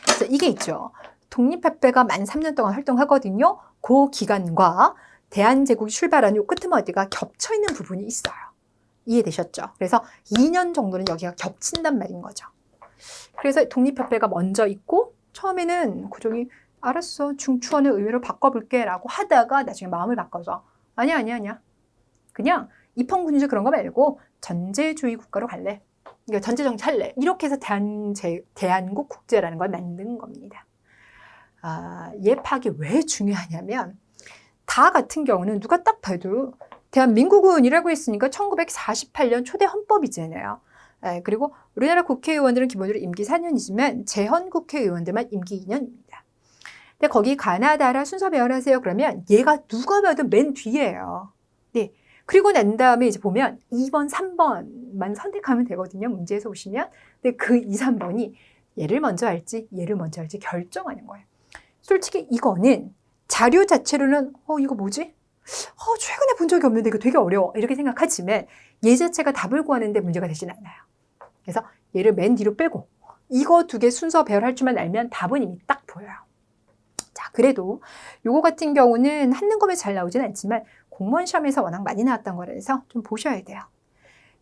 그래서 이게 있죠. 독립협회가 만 3년 동안 활동하거든요. 그 기간과 대한제국이 출발한 요 끄트머리가 겹쳐있는 부분이 있어요. 이해되셨죠? 그래서 2년 정도는 여기가 겹친단 말인 거죠. 그래서 독립협회가 먼저 있고 처음에는 고종이 알았어 중추원을 의회로 바꿔볼게 라고 하다가 나중에 마음을 바꿔서 아니야 그냥 입헌군주 그런 거 말고 전제주의 국가로 갈래. 그러니까 전제정치 할래. 이렇게 해서 대한국 국제라는 걸 만든 겁니다. 얘 파악이 왜 중요하냐면 다 같은 경우는 누가 딱 봐도 대한민국은 이라고 했으니까 1948년 초대 헌법이잖아요. 그리고 우리나라 국회의원들은 기본적으로 임기 4년이지만 재헌 국회의원들만 임기 2년입니다. 근데 거기 가나다라 순서 배열하세요. 그러면 얘가 누가 봐도 맨 뒤에요. 네. 그리고 난 다음에 이제 보면 2번, 3번만 선택하면 되거든요. 문제에서 보시면. 근데 그 2, 3번이 얘를 먼저 할지 얘를 먼저 할지 결정하는 거예요. 솔직히 이거는 자료 자체로는 이거 뭐지? 최근에 본 적이 없는데 이거 되게 어려워. 이렇게 생각하지만 얘 자체가 답을 구하는데 문제가 되진 않아요. 그래서 얘를 맨 뒤로 빼고 이거 두 개 순서 배열할 줄만 알면 답은 이미 딱 보여요. 자, 그래도 요거 같은 경우는 한눈검에 잘 나오진 않지만 공무원 시험에서 워낙 많이 나왔던 거라서 좀 보셔야 돼요.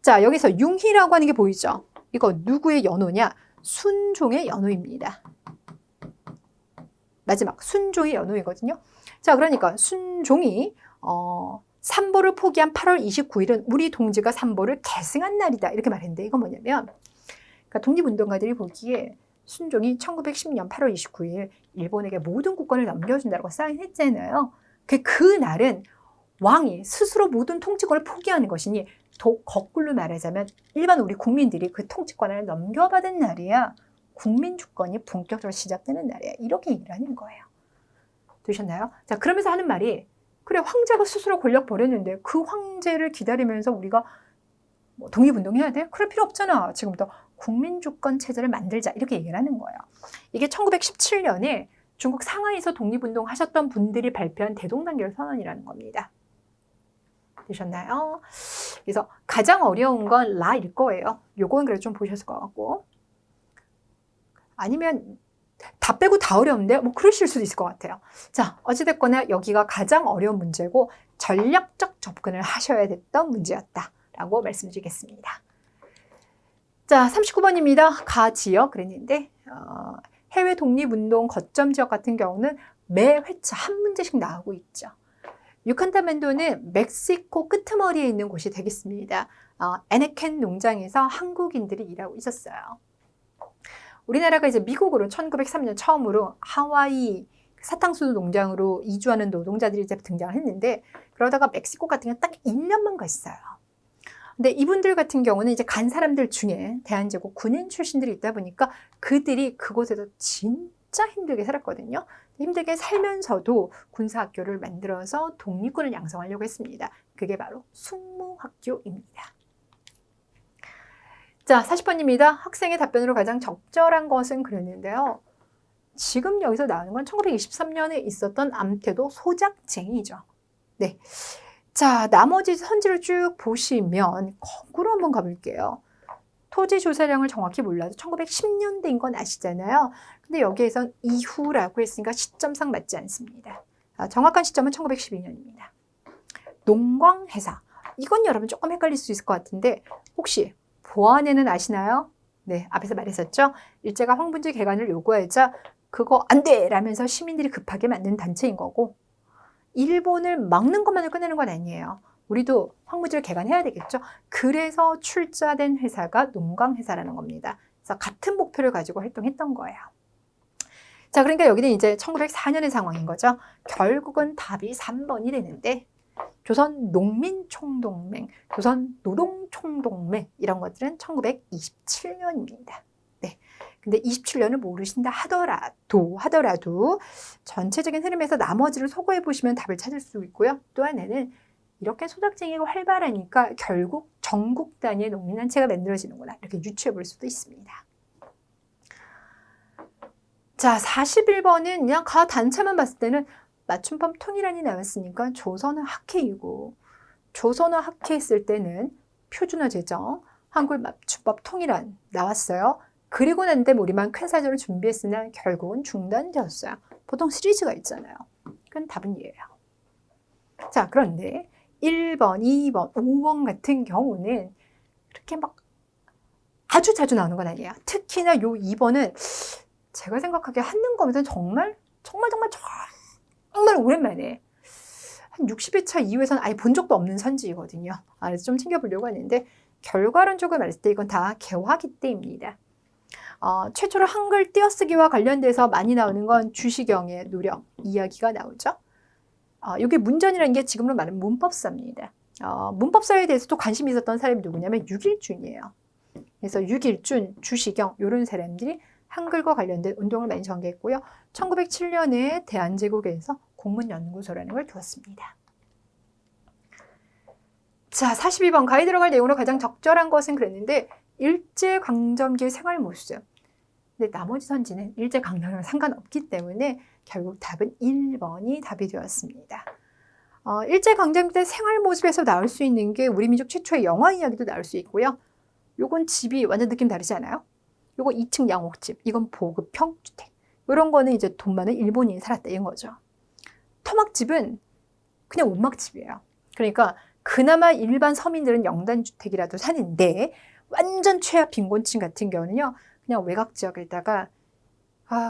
자, 여기서 융희라고 하는 게 보이죠? 이거 누구의 연호냐? 순종의 연호입니다. 마지막 순종의 연호이거든요. 자, 그러니까 순종이 삼보를 포기한 8월 29일은 우리 동지가 삼보를 계승한 날이다. 이렇게 말했는데 이건 뭐냐면 그러니까 독립운동가들이 보기에 순종이 1910년 8월 29일 일본에게 모든 국권을 넘겨준다고 사인했잖아요. 그 날은 왕이 스스로 모든 통치권을 포기하는 것이니 거꾸로 말하자면 일반 우리 국민들이 그 통치권을 넘겨받은 날이야. 국민 주권이 본격적으로 시작되는 날이야. 이렇게 얘기를 하는 거예요. 되셨나요? 자, 그러면서 하는 말이 그래 황제가 스스로 권력 버렸는데 그 황제를 기다리면서 우리가 독립운동해야 돼? 그럴 필요 없잖아. 지금부터 국민주권 체제를 만들자. 이렇게 얘기를 하는 거예요. 이게 1917년에 중국 상하이에서 독립운동 하셨던 분들이 발표한 대동단결 선언이라는 겁니다. 되셨나요? 그래서 가장 어려운 건 라일 거예요. 요건 그래도 좀 보셨을 것 같고 아니면 다 빼고 다 어려운데 그러실 수도 있을 것 같아요. 자, 어찌됐거나 여기가 가장 어려운 문제고 전략적 접근을 하셔야 됐던 문제였다라고 말씀드리겠습니다. 자, 39번입니다. 가 지역 그랬는데 해외 독립운동 거점 지역 같은 경우는 매 회차 한 문제씩 나오고 있죠. 유칸탄반도는 멕시코 끄트머리에 있는 곳이 되겠습니다. 에네켄 농장에서 한국인들이 일하고 있었어요. 우리나라가 이제 미국으로 1903년 처음으로 하와이 사탕수수 농장으로 이주하는 노동자들이 이제 등장을 했는데 그러다가 멕시코 같은 경우는 딱 1년만 갔어요. 근데 이분들 같은 경우는 이제 간 사람들 중에 대한제국 군인 출신들이 있다 보니까 그들이 그곳에서 진짜 힘들게 살았거든요. 힘들게 살면서도 군사학교를 만들어서 독립군을 양성하려고 했습니다. 그게 바로 숙무학교입니다. 자, 40번입니다. 학생의 답변으로 가장 적절한 것은 그랬는데요. 지금 여기서 나오는 건 1923년에 있었던 암태도 소작쟁이죠. 네. 자, 나머지 선지를 쭉 보시면 거꾸로 한번 가볼게요. 토지 조사량을 정확히 몰라도 1910년대인 건 아시잖아요. 근데 여기에선 이후라고 했으니까 시점상 맞지 않습니다. 정확한 시점은 1912년입니다. 농광회사. 이건 여러분 조금 헷갈릴 수 있을 것 같은데 혹시 보안에는 아시나요? 네, 앞에서 말했었죠. 일제가 황분지 개간을 요구하자 그거 안 돼! 라면서 시민들이 급하게 만든 단체인 거고 일본을 막는 것만으로 끝내는 건 아니에요. 우리도 황무지를 개간해야 되겠죠. 그래서 출자된 회사가 농광회사라는 겁니다. 그래서 같은 목표를 가지고 활동했던 거예요. 자, 그러니까 여기는 이제 1904년의 상황인 거죠. 결국은 답이 3번이 되는데 조선 농민총동맹, 조선 노동총동맹 이런 것들은 1927년입니다. 네. 근데 27년을 모르신다 하더라도 전체적인 흐름에서 나머지를 소거해 보시면 답을 찾을 수 있고요. 또 하나는 이렇게 소작쟁이가 활발하니까 결국 전국 단위의 농민단체가 만들어지는구나. 이렇게 유추해 볼 수도 있습니다. 자, 41번은 그냥 가 단체만 봤을 때는 맞춤법 통일안이 나왔으니까 조선은 학회이고, 조선은 학회했을 때는 표준화 제정, 한글 맞춤법 통일안 나왔어요. 그리고 난 다음에 우리만 큰 사전을 준비했으나 결국은 중단되었어요. 보통 시리즈가 있잖아요. 그건 답은 이에요. 자, 그런데 1번, 2번, 5번 같은 경우는 그렇게 막 아주 자주 나오는 건 아니에요. 특히나 요 2번은 제가 생각하기에 한능검에서는 정말 오랜만에 한 60회차 이후에서는 아예 본 적도 없는 선지이거든요. 그래서 좀 챙겨보려고 하는데 결과론적으로 말했을 때 이건 다 개화기때입니다. 최초로 한글 띄어쓰기와 관련돼서 많이 나오는 건 주시경의 노력 이야기가 나오죠. 이게 문전이라는 게 지금으로 말하면 문법사입니다. 문법사에 대해서도 관심이 있었던 사람이 누구냐면 육일준이에요. 그래서 육일준, 주시경 이런 사람들이 한글과 관련된 운동을 많이 전개했고요. 1907년에 대한제국에서 공문연구소라는 걸 두었습니다. 자, 42번 가에 들어갈 내용으로 가장 적절한 것은 그랬는데 일제강점기의 생활모습. 근데 나머지 선지는 일제강점기랑 상관없기 때문에 결국 답은 1번이 답이 되었습니다. 일제강점기 때 생활모습에서 나올 수 있는 게 우리 민족 최초의 영화 이야기도 나올 수 있고요. 요건 집이 완전 느낌 다르지 않아요? 요거 2층 양옥집, 이건 보급형 주택. 이런 거는 이제 돈 많은 일본인이 살았다 이런 거죠. 토막집은 그냥 온막집이에요. 그러니까 그나마 일반 서민들은 영단주택이라도 사는데 완전 최하 빈곤층 같은 경우는요. 그냥 외곽 지역에다가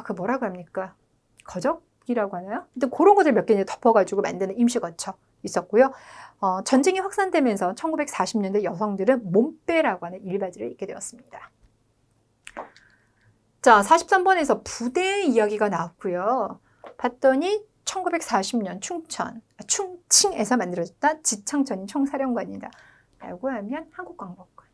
그 뭐라고 합니까? 거적이라고 하나요? 근데 그런 것들 몇 개 덮어가지고 만드는 임시거처 있었고요. 전쟁이 확산되면서 1940년대 여성들은 몸빼라고 하는 일바지를 입게 되었습니다. 자, 43번에서 부대 이야기가 나왔고요. 봤더니 1940년 충칭에서 만들어졌다 지창천이 총사령관이다 라고 하면 한국광복군.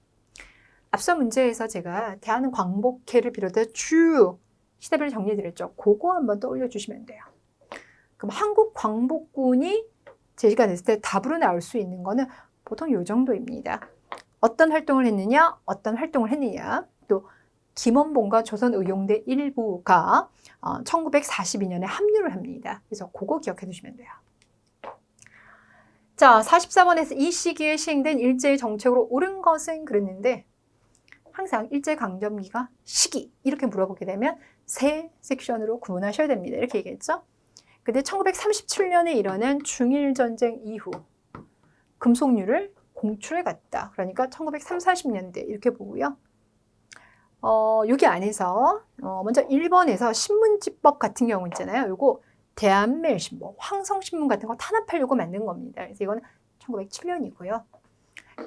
앞서 문제에서 제가 대한광복회를 비롯해 쭉 시대별로 정리해드렸죠. 그거 한번 떠올려 주시면 돼요. 그럼 한국광복군이 제시가 됐을 때 답으로 나올 수 있는 거는 보통 이 정도입니다. 어떤 활동을 했느냐, 또 김원봉과 조선의용대 일부가 1942년에 합류를 합니다. 그래서 그거 기억해 두시면 돼요. 자, 44번에서 이 시기에 시행된 일제의 정책으로 옳은 것은 그랬는데 항상 일제강점기가 시기 이렇게 물어보게 되면 세 섹션으로 구분하셔야 됩니다. 이렇게 얘기했죠. 근데 1937년에 일어난 중일전쟁 이후 금속류를 공출해 갔다. 그러니까 1930, 40년대 이렇게 보고요. 여기 안에서 먼저 1번에서 신문지법 같은 경우 있잖아요. 요거 대한매일신보, 황성신문 같은 거 탄압하려고 만든 겁니다. 그래서 이건 1907년이고요.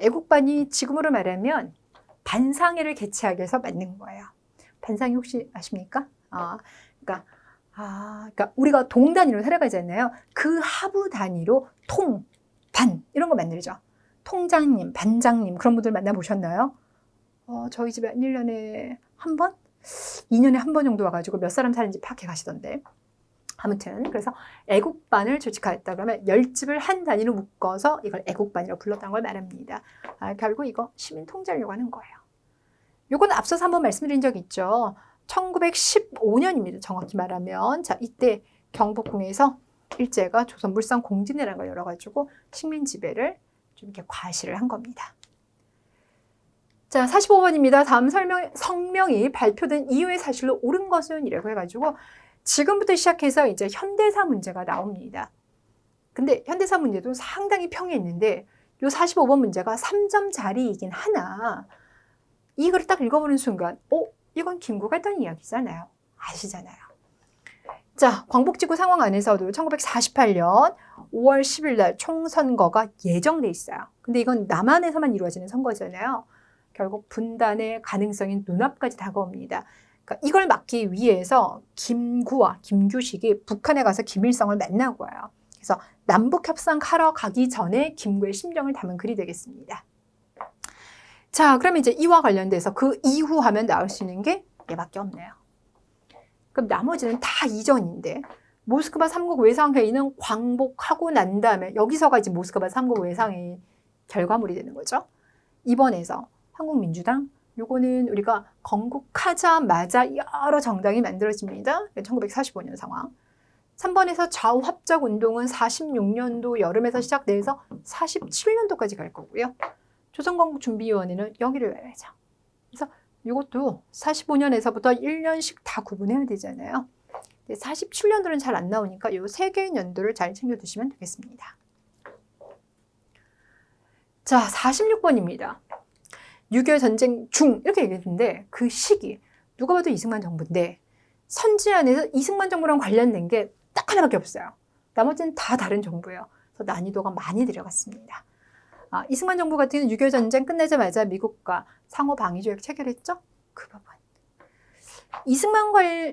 애국반이 지금으로 말하면 반상회를 개최하기 위해서 만든 거예요. 반상회 혹시 아십니까? 그러니까 우리가 동 단위로 살아가잖아요. 그 하부 단위로 통, 반 이런 거 만들죠. 통장님, 반장님 그런 분들 만나보셨나요? 저희 집에 1년에 한 번? 2년에 한 번 정도 와가지고 몇 사람 사는지 파악해 가시던데. 아무튼 그래서 애국반을 조직하였다 그러면 10집을 한 단위로 묶어서 이걸 애국반이라고 불렀다는 걸 말합니다. 결국 이거 시민 통제하려고 하는 거예요. 요건 앞서서 한번 말씀드린 적이 있죠. 1915년입니다. 정확히 말하면. 자, 이때 경복궁에서 일제가 조선물산 공진회라는 걸 열어가지고 식민 지배를 좀 이렇게 과시를 한 겁니다. 자, 45번입니다. 다음 성명이 발표된 이후의 사실로 옳은 것은 이라고 해가지고 지금부터 시작해서 이제 현대사 문제가 나옵니다. 근데 현대사 문제도 상당히 평이했는데 요 45번 문제가 3점짜리이긴 하나 이걸 딱 읽어보는 순간 이건 김구가 했던 이야기잖아요. 아시잖아요. 자, 광복지구 상황 안에서도 1948년 5월 10일 날 총선거가 예정돼 있어요. 근데 이건 남한에서만 이루어지는 선거잖아요. 결국 분단의 가능성이 눈앞까지 다가옵니다. 그러니까 이걸 막기 위해서 김구와 김규식이 북한에 가서 김일성을 만나고 와요. 그래서 남북 협상하러 가기 전에 김구의 심정을 담은 글이 되겠습니다. 자, 그러면 이제 이와 관련돼서 그 이후 하면 나올 수 있는 게 얘밖에 없네요. 그럼 나머지는 다 이전인데 모스크바 3국 외상회의는 광복하고 난 다음에 여기서가 이제 모스크바 3국 외상회의 결과물이 되는 거죠. 이번에서 한국민주당 요거는 우리가 건국하자마자 여러 정당이 만들어집니다. 1945년 상황. 3번에서 좌우합작운동은 46년도 여름에서 시작돼서 47년도까지 갈 거고요. 조선건국준비위원회는 여기를 외워야죠. 그래서 이것도 45년에서부터 1년씩 다 구분해야 되잖아요. 47년도는 잘 안 나오니까 이 세 개의 연도를 잘 챙겨두시면 되겠습니다. 자, 46번입니다. 6.25 전쟁 중 이렇게 얘기했는데 그 시기 누가 봐도 이승만 정부인데 선지안에서 이승만 정부랑 관련된 게 딱 하나밖에 없어요. 나머지는 다 다른 정부예요. 그래서 난이도가 많이 들어갔습니다. 이승만 정부 같은 경우는 6.25 전쟁 끝나자마자 미국과 상호 방위 조약 체결했죠? 그 부분.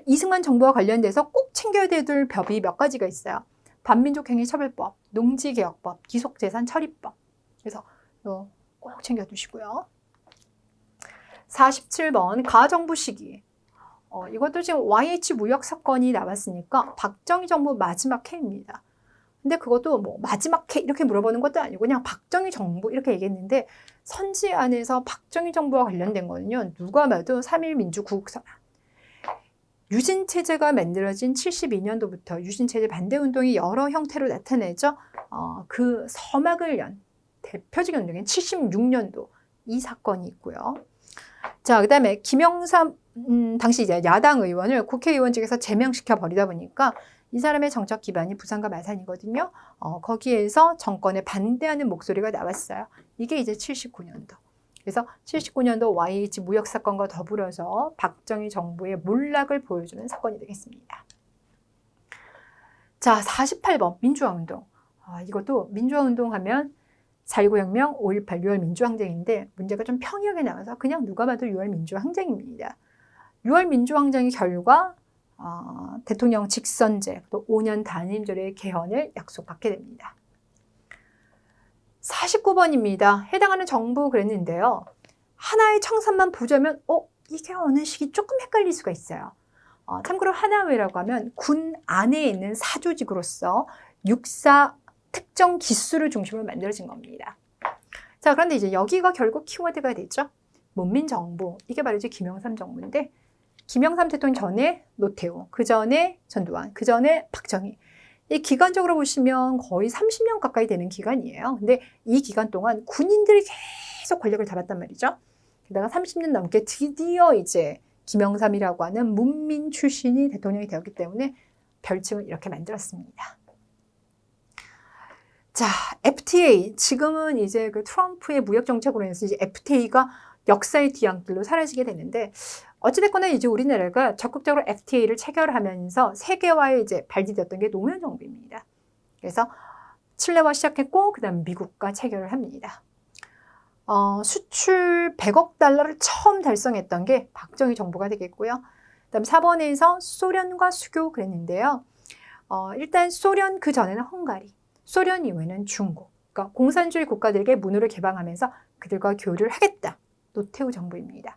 이승만 정부와 관련돼서 꼭 챙겨야 될 법이 몇 가지가 있어요. 반민족행위처벌법, 농지개혁법, 기속재산처리법. 그래서 꼭 챙겨두시고요. 47번 가정부 시기. 이것도 지금 YH 무역 사건이 나왔으니까 박정희 정부 마지막 해입니다. 근데 그것도 뭐 마지막 해 이렇게 물어보는 것도 아니고 그냥 박정희 정부 이렇게 얘기했는데 선지안에서 박정희 정부와 관련된 거는요. 누가 봐도 3.1 민주구국선언. 유신체제가 만들어진 72년도부터 유신체제 반대운동이 여러 형태로 나타내죠. 그 서막을 연 대표적인 운동인 76년도 이 사건이 있고요. 자, 그 다음에 김영삼 당시 이제 야당 의원을 국회의원직에서 제명시켜 버리다 보니까 이 사람의 정책 기반이 부산과 마산이거든요. 거기에서 정권에 반대하는 목소리가 나왔어요. 이게 이제 79년도. 그래서 79년도 YH 무역 사건과 더불어서 박정희 정부의 몰락을 보여주는 사건이 되겠습니다. 자, 48번 민주화운동. 이것도 민주화운동 하면 4.19 혁명, 5.18 6월 민주항쟁인데 문제가 좀 평이하게 나와서 그냥 누가 봐도 6월 민주항쟁입니다. 6월 민주항쟁의 결과 대통령 직선제, 또 5년 단임제의 개헌을 약속받게 됩니다. 49번입니다. 해당하는 정부 그랬는데요. 하나의 청산만 보자면 이게 어느 시기 조금 헷갈릴 수가 있어요. 참고로 하나회라고 하면 군 안에 있는 사조직으로서 육사 특정 기수를 중심으로 만들어진 겁니다. 자, 그런데 이제 여기가 결국 키워드가 되죠. 문민정부. 이게 바로 이제 김영삼 정부인데 김영삼 대통령 전에 노태우, 그 전에 전두환, 그 전에 박정희. 이 기간적으로 보시면 거의 30년 가까이 되는 기간이에요. 근데 이 기간 동안 군인들이 계속 권력을 잡았단 말이죠. 게다가 30년 넘게 드디어 이제 김영삼이라고 하는 문민 출신이 대통령이 되었기 때문에 별칭을 이렇게 만들었습니다. 자, FTA. 지금은 이제 그 트럼프의 무역 정책으로 인해서 이제 FTA가 역사의 뒤안길로 사라지게 되는데 어찌됐거나 이제 우리나라가 적극적으로 FTA를 체결하면서 세계화에 이제 발디뎠던 게 노무현 정부입니다. 그래서 칠레와 시작했고 그다음 미국과 체결을 합니다. 수출 100억 달러를 처음 달성했던 게 박정희 정부가 되겠고요. 그다음 4번에서 소련과 수교 그랬는데요. 일단 소련 그 전에는 헝가리, 소련 이후에는 중국. 그러니까 공산주의 국가들에게 문호를 개방하면서 그들과 교류를 하겠다. 노태우 정부입니다.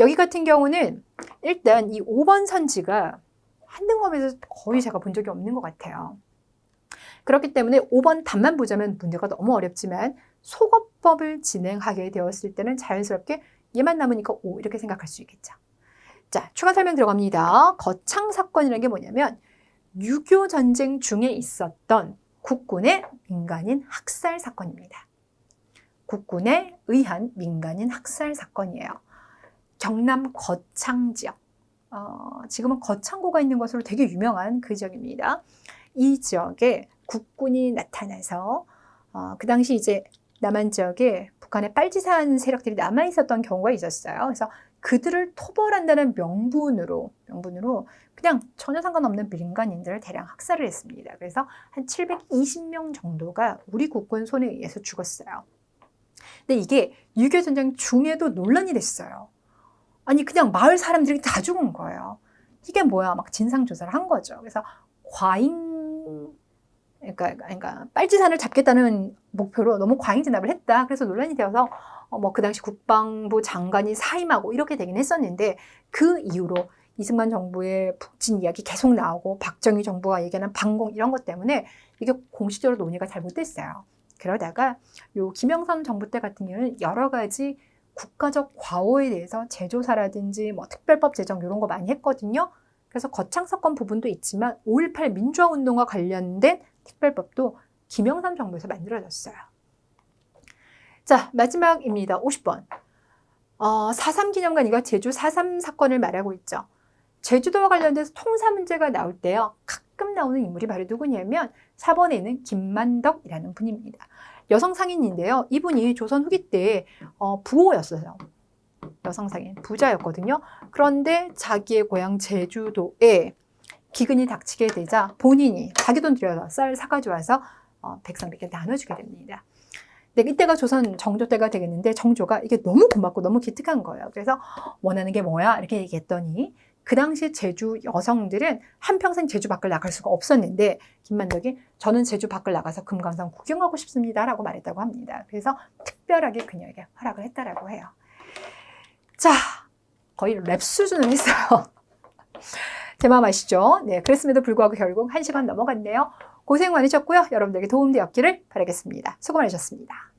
여기 같은 경우는 일단 이 5번 선지가 한등검에서 거의 제가 본 적이 없는 것 같아요. 그렇기 때문에 5번 답만 보자면 문제가 너무 어렵지만 소거법을 진행하게 되었을 때는 자연스럽게 얘만 남으니까 5 이렇게 생각할 수 있겠죠. 자, 추가 설명 들어갑니다. 거창 사건이라는 게 뭐냐면 6.25 전쟁 중에 있었던 국군의 민간인 학살 사건입니다. 국군에 의한 민간인 학살 사건이에요. 경남 거창 지역. 지금은 거창고가 있는 것으로 되게 유명한 그 지역입니다. 이 지역에 국군이 나타나서 그 당시 이제 남한 지역에 북한의 빨치산 세력들이 남아 있었던 경우가 있었어요. 그래서 그들을 토벌한다는 명분으로 그냥 전혀 상관없는 민간인들을 대량 학살을 했습니다. 그래서 한 720명 정도가 우리 국군 손에 의해서 죽었어요. 근데 이게 6.25 전쟁 중에도 논란이 됐어요. 아니 그냥 마을 사람들이 다 죽은 거예요. 이게 뭐야? 막 진상조사를 한 거죠. 그래서 그러니까 빨치산을 잡겠다는 목표로 너무 과잉 진압을 했다. 그래서 논란이 되어서 뭐 그 당시 국방부 장관이 사임하고 이렇게 되긴 했었는데, 그 이후로 이승만 정부의 북진 이야기 계속 나오고 박정희 정부가 얘기하는 반공 이런 것 때문에 이게 공식적으로 논의가 잘 못 됐어요. 그러다가 요 김영삼 정부 때 같은 경우는 여러 가지 국가적 과오에 대해서 재조사라든지 뭐 특별법 제정 이런 거 많이 했거든요. 그래서 거창 사건 부분도 있지만 5.18 민주화 운동과 관련된 특별법도 김영삼 정부에서 만들어졌어요. 자, 마지막입니다. 50번. 4.3 기념관이가 제주 4.3 사건을 말하고 있죠. 제주도와 관련돼서 통사 문제가 나올 때요, 가끔 나오는 인물이 바로 누구냐면 4번에는 김만덕이라는 분입니다. 여성 상인인데요. 이분이 조선 후기 때 부호였어요. 여성 상인, 부자였거든요. 그런데 자기의 고향 제주도에 기근이 닥치게 되자 본인이 자기 돈 들여서 쌀 사가지고 와서 백성들에게 나눠주게 됩니다. 근데 이때가 조선 정조 때가 되겠는데, 정조가 이게 너무 고맙고 너무 기특한 거예요. 그래서 원하는 게 뭐야? 이렇게 얘기했더니 그 당시 제주 여성들은 한평생 제주 밖을 나갈 수가 없었는데, 김만덕이 저는 제주 밖을 나가서 금강산 구경하고 싶습니다 라고 말했다고 합니다. 그래서 특별하게 그녀에게 허락을 했다라고 해요. 자, 거의 랩 수준을 했어요. 제 마음 아시죠? 네, 그랬음에도 불구하고 결국 1시간 넘어갔네요. 고생 많으셨고요. 여러분들에게 도움되었기를 바라겠습니다. 수고 많으셨습니다.